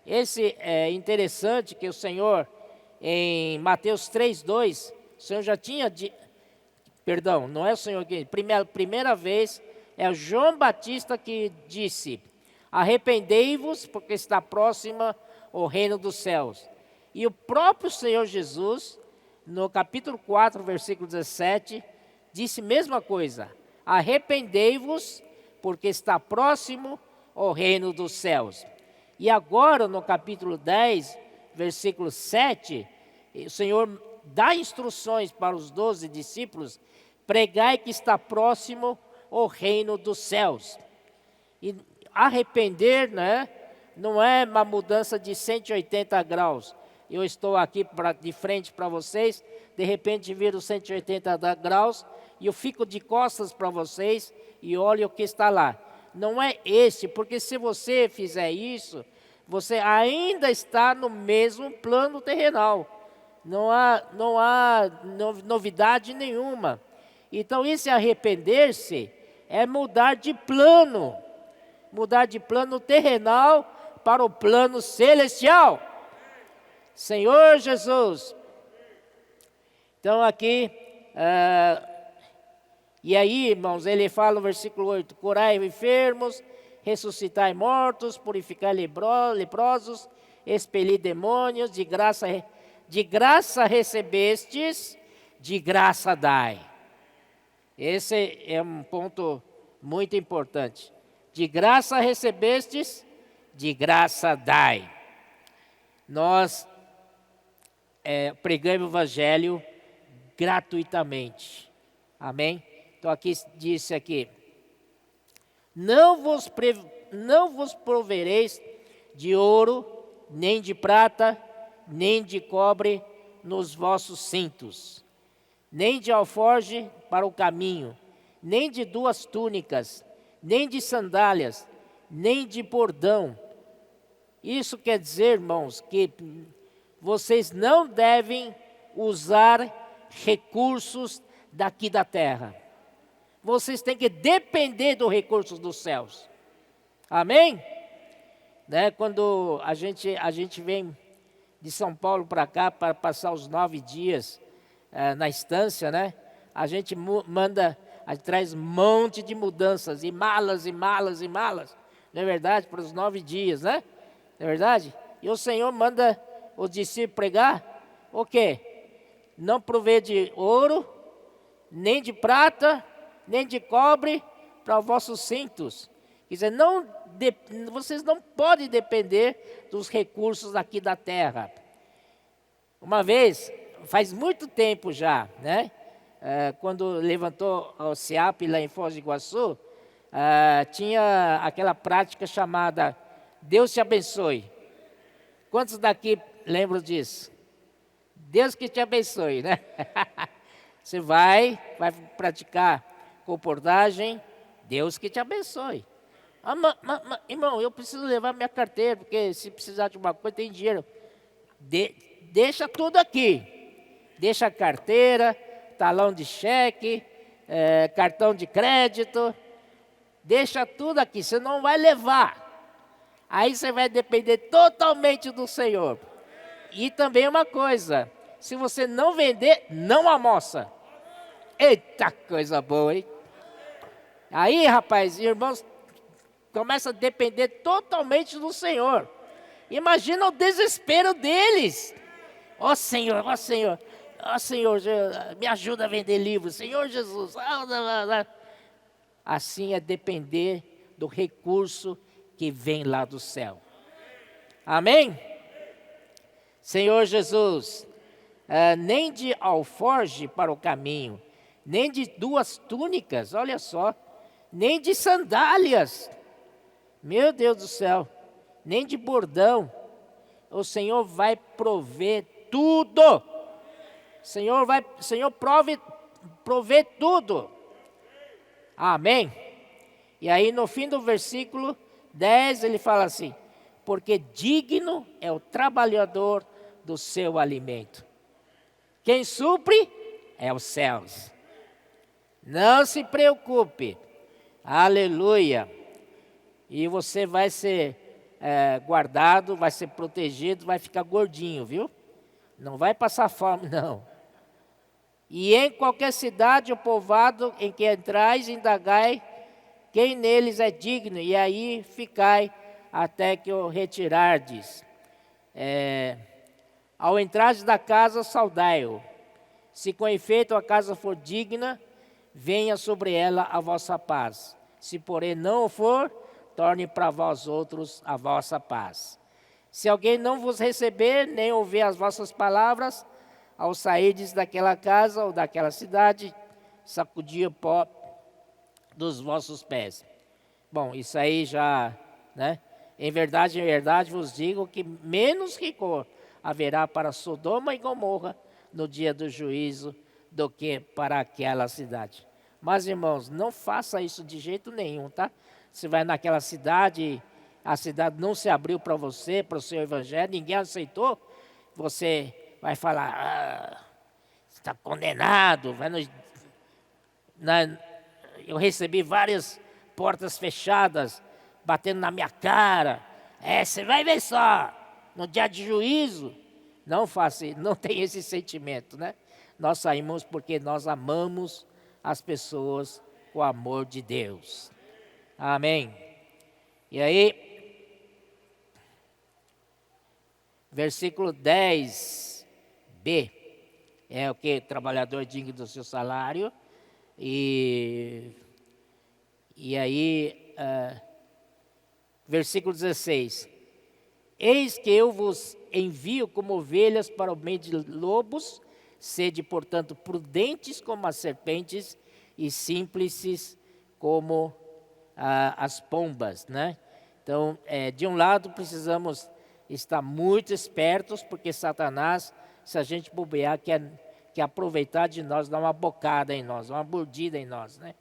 Esse é interessante que o Senhor, em Mateus 3:2, o Senhor já tinha perdão, não é o Senhor que primeira vez é o João Batista que disse: arrependei-vos, porque está próxima o reino dos céus. E o próprio Senhor Jesus, no capítulo 4, versículo 17, disse a mesma coisa: arrependei-vos, porque está próximo o reino dos céus. E agora, no capítulo 10, versículo 7, o Senhor dá instruções para os 12 discípulos: pregai que está próximo o reino dos céus. E arrepender, né, não é uma mudança de 180 graus. Eu estou aqui de frente para vocês, de repente viro 180 graus e eu fico de costas para vocês e olho o que está lá. Não é esse, porque se você fizer isso, você ainda está no mesmo plano terrenal. Não há novidade nenhuma. Então, esse arrepender-se é mudar de plano terrenal para o plano celestial. Senhor Jesus. Então aqui, e aí, irmãos, ele fala no versículo 8: curai enfermos, ressuscitai mortos, purificai leprosos, expelir demônios, de graça recebestes, de graça dai. Esse é um ponto muito importante. De graça recebestes, de graça dai. Nós pregamos o evangelho gratuitamente. Amém? Então aqui disse aqui: não vos provereis de ouro, nem de prata, nem de cobre nos vossos cintos, nem de alforje para o caminho, nem de 2 túnicas, nem de sandálias, nem de bordão. Isso quer dizer, irmãos, que vocês não devem usar recursos daqui da terra. Vocês têm que depender dos recursos dos céus. Amém? Né? Quando a gente vem de São Paulo para cá para passar os 9 dias na estância, né? A gente traz um monte de mudanças, e malas, e malas, e malas. Não é verdade? Para os 9 dias, né? Não é verdade? E o Senhor manda os discípulos pregar o quê? Não prover de ouro, nem de prata, nem de cobre para os vossos cintos. Quer dizer, vocês não podem depender dos recursos aqui da terra. Uma vez, faz muito tempo já, né? Quando levantou o SEAP lá em Foz do Iguaçu, tinha aquela prática chamada Deus te abençoe. Quantos daqui lembram disso? Deus que te abençoe, né? Você vai praticar comportagem, Deus que te abençoe. Irmão, eu preciso levar minha carteira, porque se precisar de uma coisa, tem dinheiro. Deixa tudo aqui. Deixa a carteira, talão de cheque, cartão de crédito. Deixa tudo aqui, você não vai levar. Aí você vai depender totalmente do Senhor. E também uma coisa: se você não vender, não almoça. Eita, coisa boa, hein? Aí, rapaz, irmãos, começa a depender totalmente do Senhor. Imagina o desespero deles. Ó Senhor, ó Senhor, ó Senhor, me ajuda a vender livros, Senhor Jesus. Assim é depender do recurso que vem lá do céu. Amém? Senhor Jesus, nem de alforje para o caminho, nem de 2 túnicas, olha só, nem de sandálias, meu Deus do céu, nem de bordão. O Senhor vai prover tudo. Senhor prover tudo. Amém? E aí no fim do versículo 10 ele fala assim: porque digno é o trabalhador do seu alimento. Quem supre é os céus. Não se preocupe. Aleluia. E você vai ser guardado, vai ser protegido, vai ficar gordinho, viu? Não vai passar fome, não. E em qualquer cidade ou povoado em que entrais, indagai quem neles é digno, e aí ficai até que o retirardes. Ao entrardes da casa, saudai-o. Se com efeito a casa for digna, venha sobre ela a vossa paz. Se porém não o for, torne para vós outros a vossa paz. Se alguém não vos receber, nem ouvir as vossas palavras, ao sairdes daquela casa ou daquela cidade, sacudi o pó dos vossos pés. Bom, isso aí já, né? Em verdade, vos digo que menos rigor haverá para Sodoma e Gomorra no dia do juízo do que para aquela cidade. Mas, irmãos, não faça isso de jeito nenhum, tá? Você vai naquela cidade, a cidade não se abriu para você, para o seu evangelho, ninguém aceitou, você vai falar, está condenado. Eu recebi várias portas fechadas, batendo na minha cara. Você vai ver só, no dia de juízo. Não faça, não tem esse sentimento, né? Nós saímos porque nós amamos as pessoas com o amor de Deus. Amém. E aí, versículo 10b, é o que? Trabalhador digno do seu salário. E aí, versículo 16. Eis que eu vos envio como ovelhas para o meio de lobos, sede, portanto, prudentes como as serpentes e simples como as pombas, né? Então, de um lado, precisamos estar muito espertos, porque Satanás, se a gente bobear, quer aproveitar de nós, dar uma bocada em nós, uma mordida em nós, né?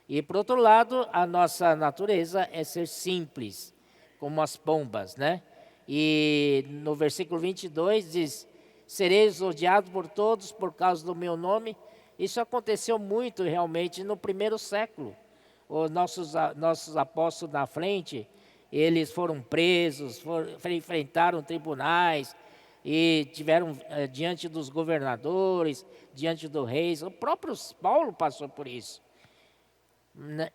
E, por outro lado, a nossa natureza é ser simples, como as pombas, né? E no versículo 22 diz, sereis odiados por todos por causa do meu nome. Isso aconteceu muito realmente no primeiro século. Os nossos apóstolos na frente, eles foram presos, enfrentaram tribunais e tiveram diante dos governadores, diante dos reis. O próprio Paulo passou por isso.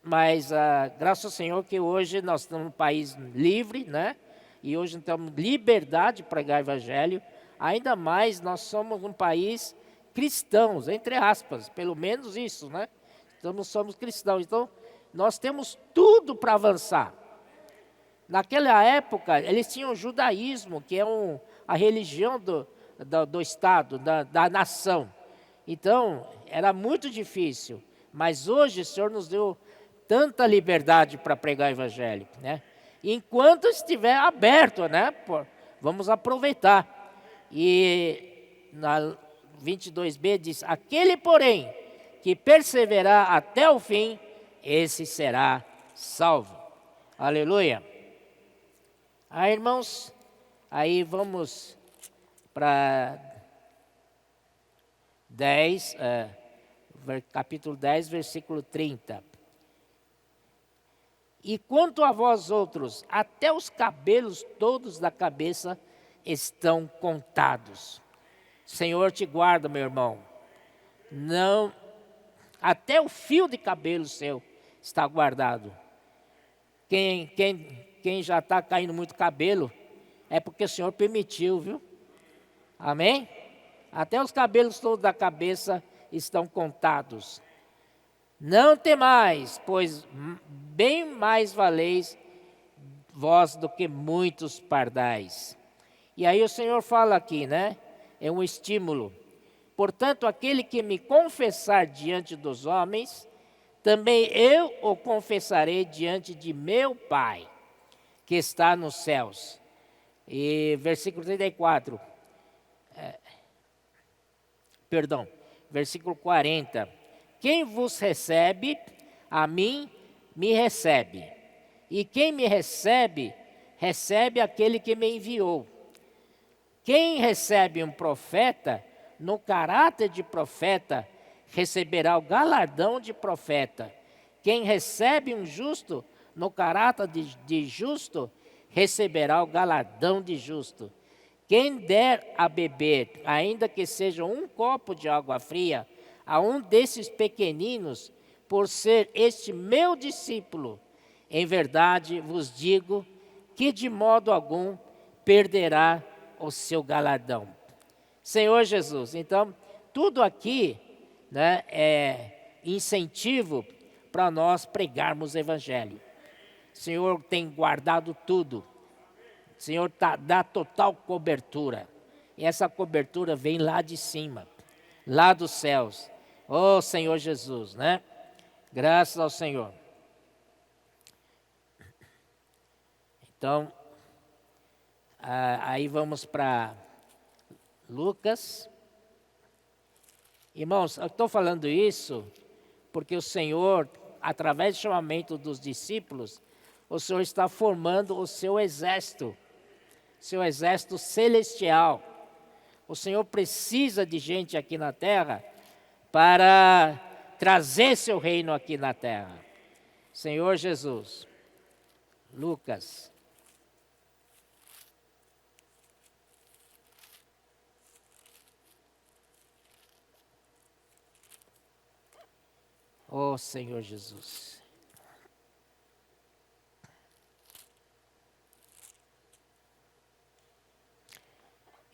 Mas graças ao Senhor que hoje nós estamos num país livre, né? E hoje temos liberdade para pregar o evangelho. Ainda mais nós somos um país cristãos, entre aspas, pelo menos isso, né? Somos cristãos, então nós temos tudo para avançar. Naquela época, eles tinham o judaísmo, que é a religião do Estado, da nação. Então, era muito difícil. Mas hoje o Senhor nos deu tanta liberdade para pregar o evangelho, né? Enquanto estiver aberto, né? Vamos aproveitar. E na 22b diz, aquele, porém, que perseverar até o fim, esse será salvo. Aleluia. Irmãos, aí vamos para 10, capítulo 10, versículo 30. E quanto a vós outros, até os cabelos todos da cabeça estão contados. Senhor te guarda, meu irmão. Não, até o fio de cabelo seu está guardado. Quem já está caindo muito cabelo, é porque o Senhor permitiu, viu? Amém? Até os cabelos todos da cabeça estão contados. Não temais, pois bem mais valeis vós do que muitos pardais. E aí o Senhor fala aqui, né? É um estímulo. Portanto, aquele que me confessar diante dos homens, também eu o confessarei diante de meu Pai, que está nos céus. E versículo 34. Versículo 40. Quem vos recebe, a mim me recebe. E quem me recebe, recebe aquele que me enviou. Quem recebe um profeta, no caráter de profeta, receberá o galardão de profeta. Quem recebe um justo, no caráter de justo, receberá o galardão de justo. Quem der a beber, ainda que seja um copo de água fria, a um desses pequeninos, por ser este meu discípulo, em verdade vos digo que de modo algum perderá o seu galardão. Senhor Jesus, então, tudo aqui, né, é incentivo para nós pregarmos o Evangelho. O Senhor tem guardado tudo. O Senhor dá total cobertura. E essa cobertura vem lá de cima, lá dos céus. Oh, Senhor Jesus, né? Graças ao Senhor. Então, aí vamos para Lucas. Irmãos, eu estou falando isso porque o Senhor, através do chamamento dos discípulos, o Senhor está formando o seu exército celestial. O Senhor precisa de gente aqui na terra para trazer seu reino aqui na terra. Senhor Jesus. Lucas. Oh, Senhor Jesus.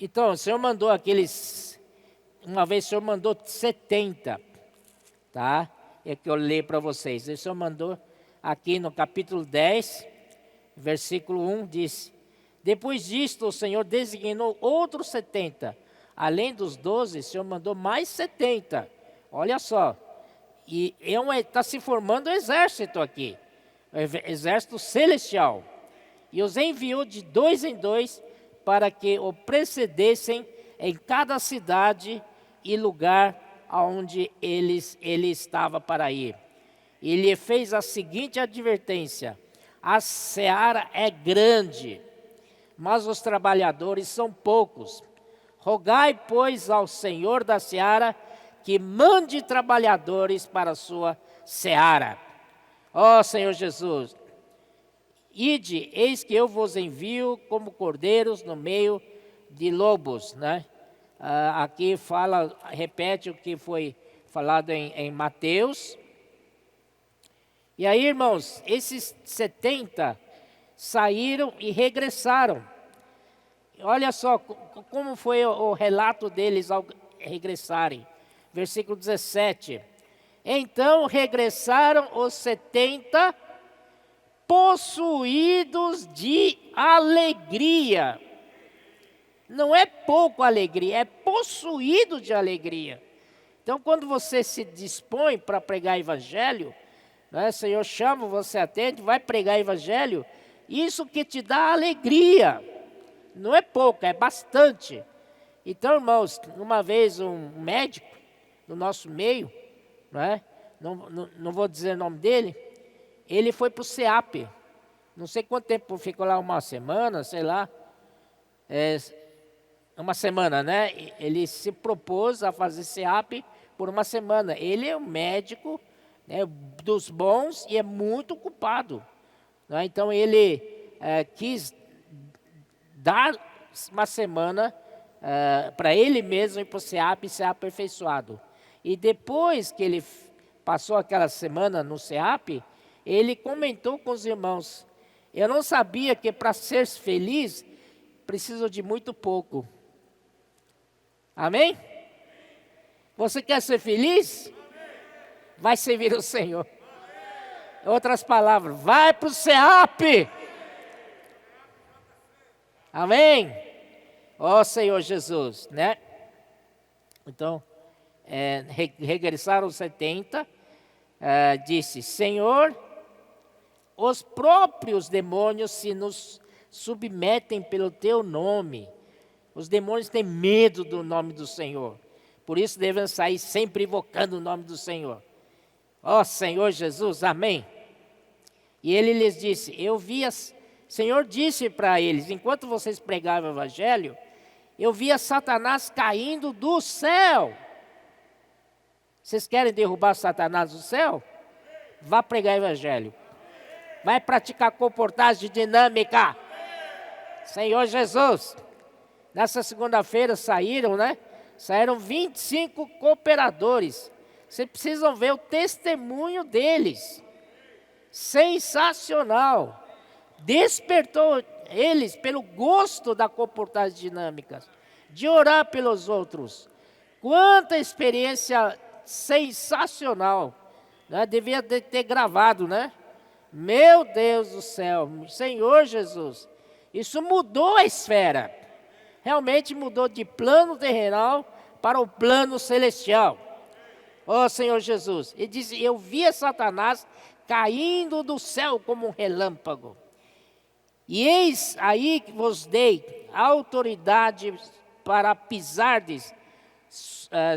Então, o Senhor mandou uma vez o Senhor mandou 70, tá? É que eu leio para vocês. O Senhor mandou aqui no capítulo 10, versículo 1, diz: depois disto o Senhor designou outros 70, além dos 12, o Senhor mandou mais 70, olha só. E está se formando um exército aqui, exército celestial. E os enviou de 2 em 2 para que o precedessem em cada cidade e lugar aonde ele estava para ir. E lhe fez a seguinte advertência: a seara é grande, mas os trabalhadores são poucos. Rogai, pois, ao Senhor da seara que mande trabalhadores para a sua seara. Ó Senhor Jesus, ide, eis que eu vos envio como cordeiros no meio de lobos, né? Aqui repete o que foi falado em Mateus. E aí, irmãos, esses 70 saíram e regressaram. Olha só como foi o relato deles ao regressarem. Versículo 17. Então regressaram os 70 possuídos de alegria. Não é pouco alegria, é possuído de alegria. Então, quando você se dispõe para pregar evangelho, né, o Senhor chama, você atende, vai pregar evangelho, isso que te dá alegria. Não é pouco, é bastante. Então, irmãos, uma vez um médico no nosso meio, né, não vou dizer o nome dele, ele foi para o SEAP. Não sei quanto tempo ficou lá, uma semana, sei lá. Uma semana, né? Ele se propôs a fazer SEAP por uma semana. Ele é um médico, né, dos bons e é muito ocupado, né? Então ele quis dar uma semana para ele mesmo ir para o SEAP e ser aperfeiçoado. E depois que ele passou aquela semana no SEAP, ele comentou com os irmãos: eu não sabia que para ser feliz preciso de muito pouco. Amém? Você quer ser feliz? Vai servir o Senhor. Outras palavras, vai para o SEAP. Amém? Ó Senhor Jesus, né? Então, regressaram os 70, disse: Senhor, os próprios demônios se nos submetem pelo teu nome. Os demônios têm medo do nome do Senhor. Por isso devem sair sempre invocando o nome do Senhor. Ó Senhor Jesus, amém. E ele lhes disse: o Senhor disse para eles, enquanto vocês pregavam o evangelho, eu via Satanás caindo do céu. Vocês querem derrubar Satanás do céu? Vá pregar o evangelho. Vai praticar comportagem dinâmica. Senhor Jesus. Nessa segunda-feira saíram, né? Saíram 25 cooperadores. Vocês precisam ver o testemunho deles. Sensacional. Despertou eles pelo gosto da comportagem dinâmica, de orar pelos outros. Quanta experiência sensacional, né? Devia ter gravado, né? Meu Deus do céu, Senhor Jesus, isso mudou a esfera. Realmente mudou de plano terrenal para o plano celestial. Ó Senhor Jesus, ele diz, eu via Satanás caindo do céu como um relâmpago. E eis aí que vos dei autoridade para pisardes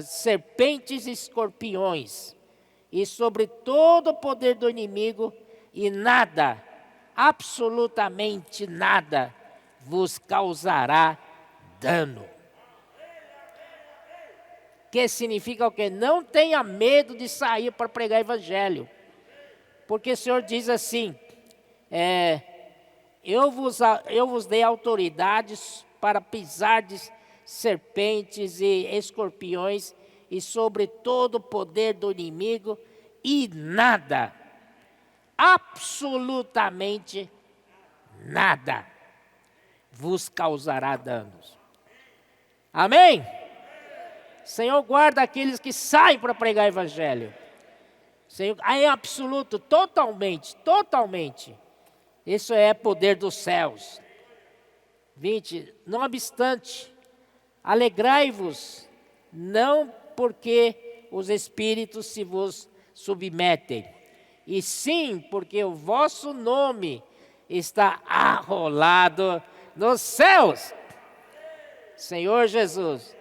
serpentes e escorpiões, e sobre todo o poder do inimigo, e nada, absolutamente nada, vos causará dano. Que significa o quê? Não tenha medo de sair para pregar o evangelho. Porque o Senhor diz assim, eu vos dei autoridades para pisardes serpentes e escorpiões e sobre todo o poder do inimigo, e nada, absolutamente nada, vos causará danos. Amém? Senhor, guarda aqueles que saem para pregar o evangelho. Senhor, em absoluto, totalmente. Isso é poder dos céus. 20. Não obstante, alegrai-vos, não porque os espíritos se vos submetem, e sim porque o vosso nome está arrolado nos céus. Senhor Jesus,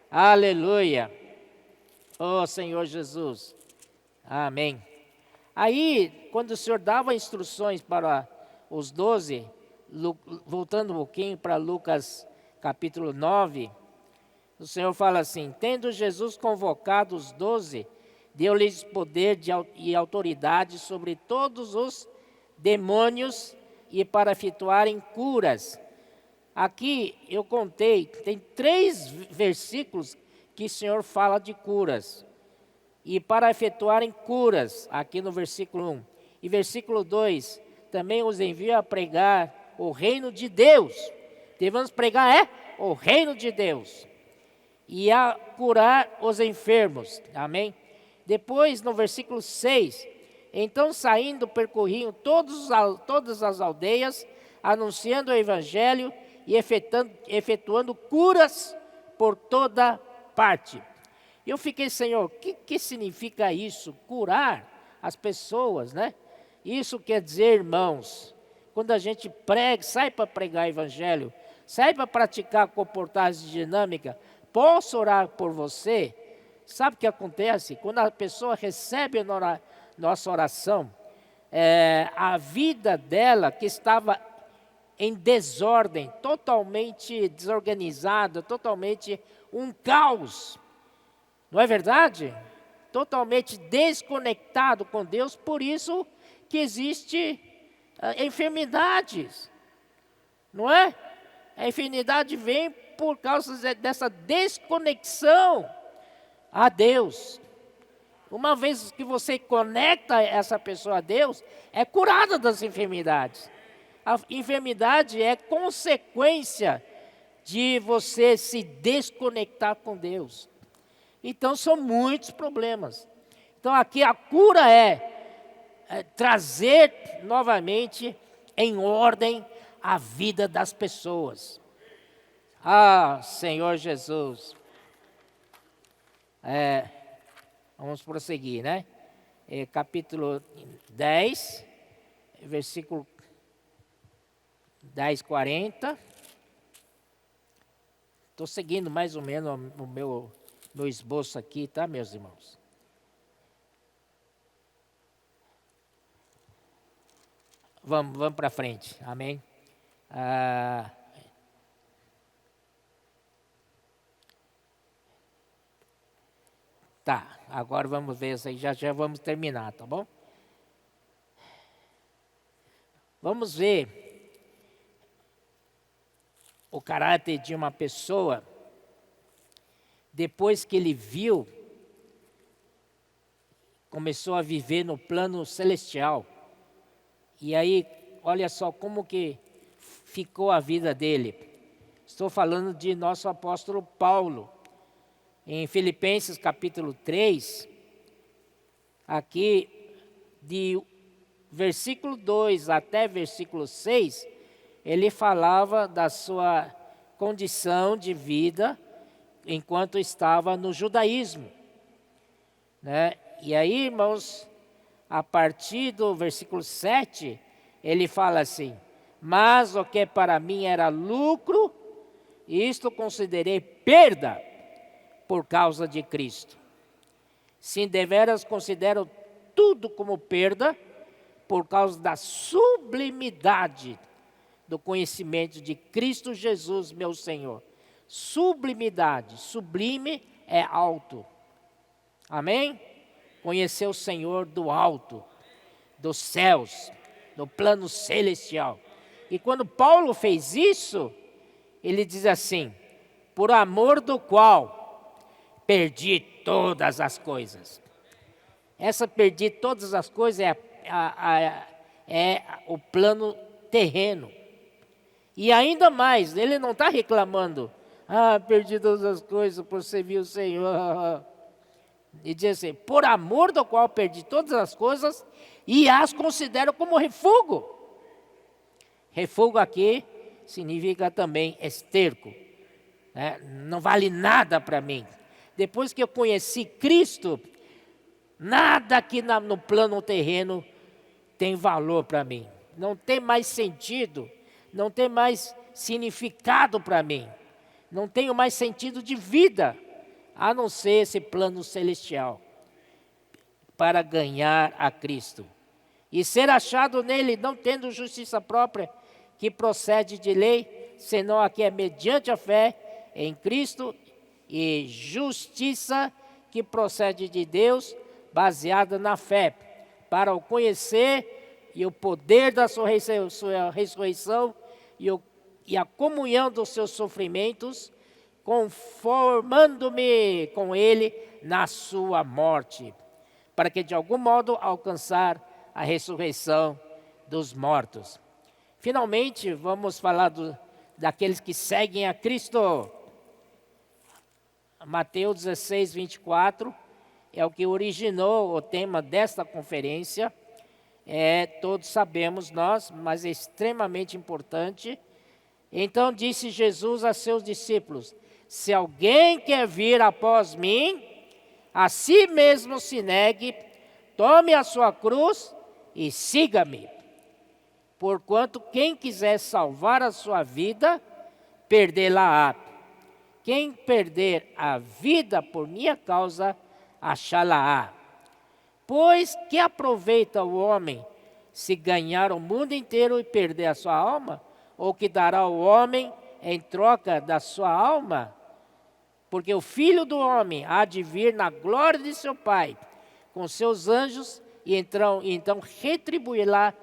aleluia. Oh Senhor Jesus, amém. Aí, quando o Senhor dava instruções para os 12, voltando um pouquinho para Lucas capítulo 9, o Senhor fala assim, tendo Jesus convocado os 12, deu-lhes poder e autoridade sobre todos os demônios e para efetuarem curas. Aqui eu contei, tem 3 versículos que o Senhor fala de curas. E para efetuarem curas, aqui no versículo 1. E versículo 2, também os envio a pregar o reino de Deus. Devemos pregar o reino de Deus. E a curar os enfermos. Amém? Depois, no versículo 6, então saindo percorriam todas as aldeias, anunciando o evangelho e efetuando curas por toda parte. Eu fiquei, Senhor, o que significa isso? Curar as pessoas, né? Isso quer dizer, irmãos, quando a gente prega, sai para pregar o evangelho, sai para praticar a comportagem dinâmica, posso orar por você? Sabe o que acontece? Quando a pessoa recebe a nossa oração, a vida dela que estava em desordem, totalmente desorganizada, totalmente um caos, não é verdade? Totalmente desconectado com Deus, por isso que existe enfermidades, não é? A enfermidade vem por causa dessa desconexão a Deus. Uma vez que você conecta essa pessoa a Deus, é curada das enfermidades. A enfermidade é consequência de você se desconectar com Deus. Então são muitos problemas. Então aqui a cura é trazer novamente em ordem a vida das pessoas. Ah, Senhor Jesus. Vamos prosseguir, né? Capítulo 10, versículo 10, 40. Estou seguindo mais ou menos o meu esboço aqui, tá, meus irmãos? Vamos para frente, amém? Tá, agora vamos ver isso aí, já vamos terminar, tá bom? Vamos ver o caráter de uma pessoa depois que ele viu, começou a viver no plano celestial. E aí, olha só como que ficou a vida dele. Estou falando de nosso apóstolo Paulo. Em Filipenses capítulo 3, aqui de versículo 2 até versículo 6, ele falava da sua condição de vida enquanto estava no judaísmo, né? E aí, irmãos, a partir do versículo 7, ele fala assim: mas o que para mim era lucro, isto considerei perda por causa de Cristo. Sim, deveras considero tudo como perda por causa da sublimidade do conhecimento de Cristo Jesus, meu Senhor. Sublimidade, sublime é alto. Amém? Conhecer o Senhor do alto, dos céus, do plano celestial. E quando Paulo fez isso, ele diz assim: por amor do qual perdi todas as coisas. Essa perdi todas as coisas é o plano terreno. E ainda mais, ele não está reclamando: perdi todas as coisas por servir o Senhor. E diz assim: por amor do qual perdi todas as coisas e as considero como refúgio. Refúgio aqui significa também esterco, né? Não vale nada para mim. Depois que eu conheci Cristo, nada aqui no plano terreno tem valor para mim. Não tem mais sentido, não tem mais significado para mim. Não tenho mais sentido de vida, a não ser esse plano celestial, para ganhar a Cristo. E ser achado nele, não tendo justiça própria, que procede de lei, senão a que é mediante a fé em Cristo, e justiça que procede de Deus, baseada na fé, para o conhecer e o poder da sua ressurreição e a comunhão dos seus sofrimentos, conformando-me com ele na sua morte, para que de algum modo alcançar a ressurreição dos mortos. Finalmente, vamos falar daqueles que seguem a Cristo. Mateus 16, 24 é o que originou o tema desta conferência. Todos sabemos nós, mas é extremamente importante. Então disse Jesus a seus discípulos: se alguém quer vir após mim, a si mesmo se negue, tome a sua cruz e siga-me. Porquanto quem quiser salvar a sua vida, perdê-la-á. Quem perder a vida por minha causa, achá-la-á. Pois que aproveita o homem se ganhar o mundo inteiro e perder a sua alma? Ou que dará o homem em troca da sua alma? Porque o Filho do Homem há de vir na glória de seu Pai, com seus anjos, e então retribuirá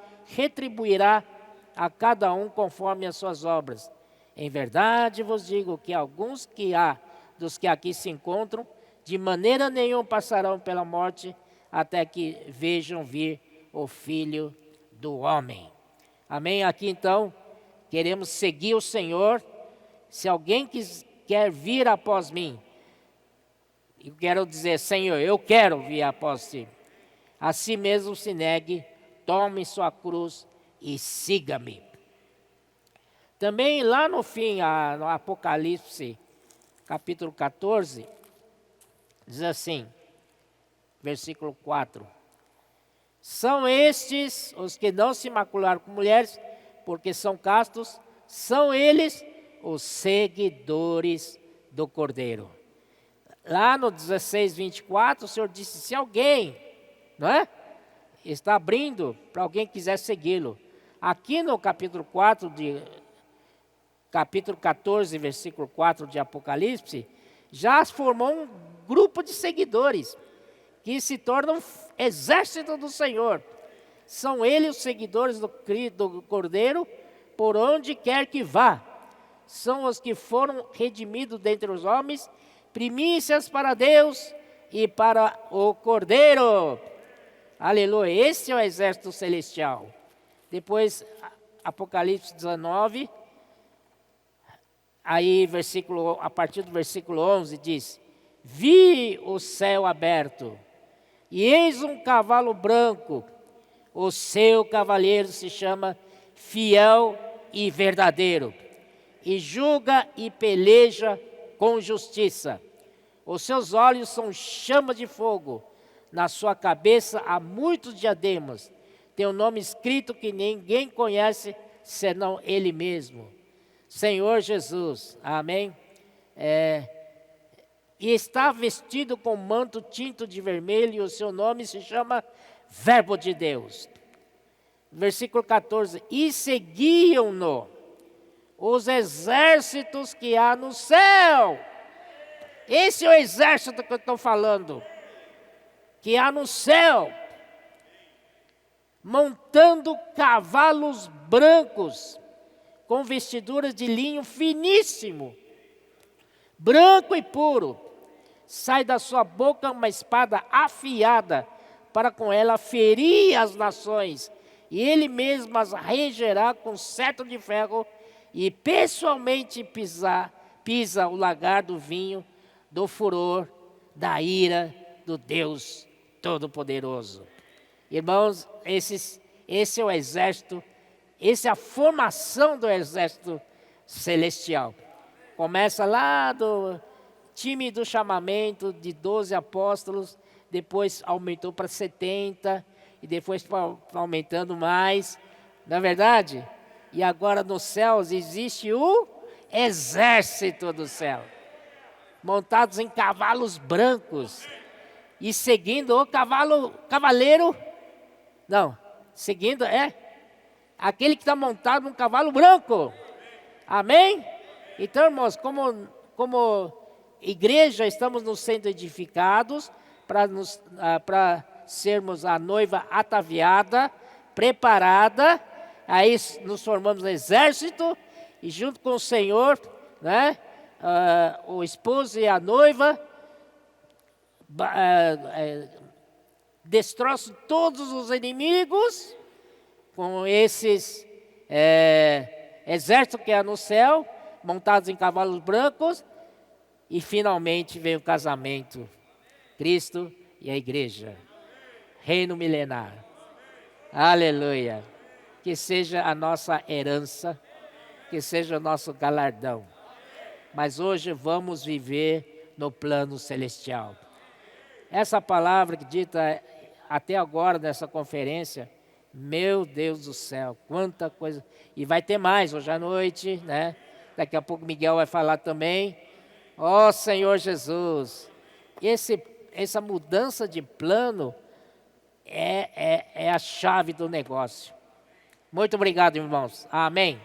a cada um conforme as suas obras. Em verdade vos digo que alguns dos que aqui se encontram, de maneira nenhuma passarão pela morte, até que vejam vir o Filho do Homem. Amém? Aqui então, queremos seguir o Senhor. Se alguém quer vir após mim, eu quero dizer: Senhor, eu quero vir após ti. A si mesmo se negue, tome sua cruz e siga-me. Também lá no fim, no Apocalipse, capítulo 14, diz assim, versículo 4. São estes os que não se macularam com mulheres, porque são castos, são eles os seguidores do Cordeiro. Lá no 16, 24, o Senhor disse: se alguém, não é? Está abrindo para alguém que quiser segui-lo. Aqui no capítulo 14, versículo 4 de Apocalipse, já formou um grupo de seguidores que se tornam exército do Senhor. São eles os seguidores do Cordeiro por onde quer que vá. são os que foram redimidos dentre os homens, primícias para Deus e para o Cordeiro. Aleluia, esse é o exército celestial. Depois, Apocalipse 19, aí a partir do versículo 11 diz: vi o céu aberto, e eis um cavalo branco, o seu cavaleiro se chama Fiel e Verdadeiro, e julga e peleja com justiça. Os seus olhos são chama de fogo, na sua cabeça há muitos diademas. Tem um nome escrito que ninguém conhece, senão Ele mesmo. Senhor Jesus, amém? E está vestido com manto tinto de vermelho, e o seu nome se chama Verbo de Deus. Versículo 14, e seguiam-no os exércitos que há no céu. Esse é o exército que eu estou falando, que há no céu, montando cavalos brancos, com vestiduras de linho finíssimo, branco e puro. Sai da sua boca uma espada afiada, para com ela ferir as nações, e ele mesmo as regerá com cetro de ferro, e pessoalmente pisa o lagar do vinho, do furor, da ira do Deus Todo-Poderoso. Irmãos, esse é o exército, essa é a formação do exército celestial. Começa lá do time do chamamento de 12 apóstolos, depois aumentou para 70, e depois aumentando mais, não é verdade? E agora nos céus existe o exército do céu, montados em cavalos brancos, e seguindo o cavaleiro, não, seguindo aquele que está montado num cavalo branco, amém? Então, irmãos, como igreja, estamos nos sendo edificados para sermos a noiva ataviada, preparada. Aí nos formamos exército, e junto com o Senhor, né, o esposo e a noiva, destroçam todos os inimigos com esses exércitos que há no céu, montados em cavalos brancos, e finalmente vem o casamento, Cristo e a igreja, reino milenar. Aleluia. Que seja a nossa herança, que seja o nosso galardão. Mas hoje vamos viver no plano celestial. Essa palavra que dita até agora nessa conferência, meu Deus do céu, quanta coisa. E vai ter mais hoje à noite, né? Daqui a pouco Miguel vai falar também. Ó Senhor Jesus, essa mudança de plano é a chave do negócio. Muito obrigado, irmãos. Amém.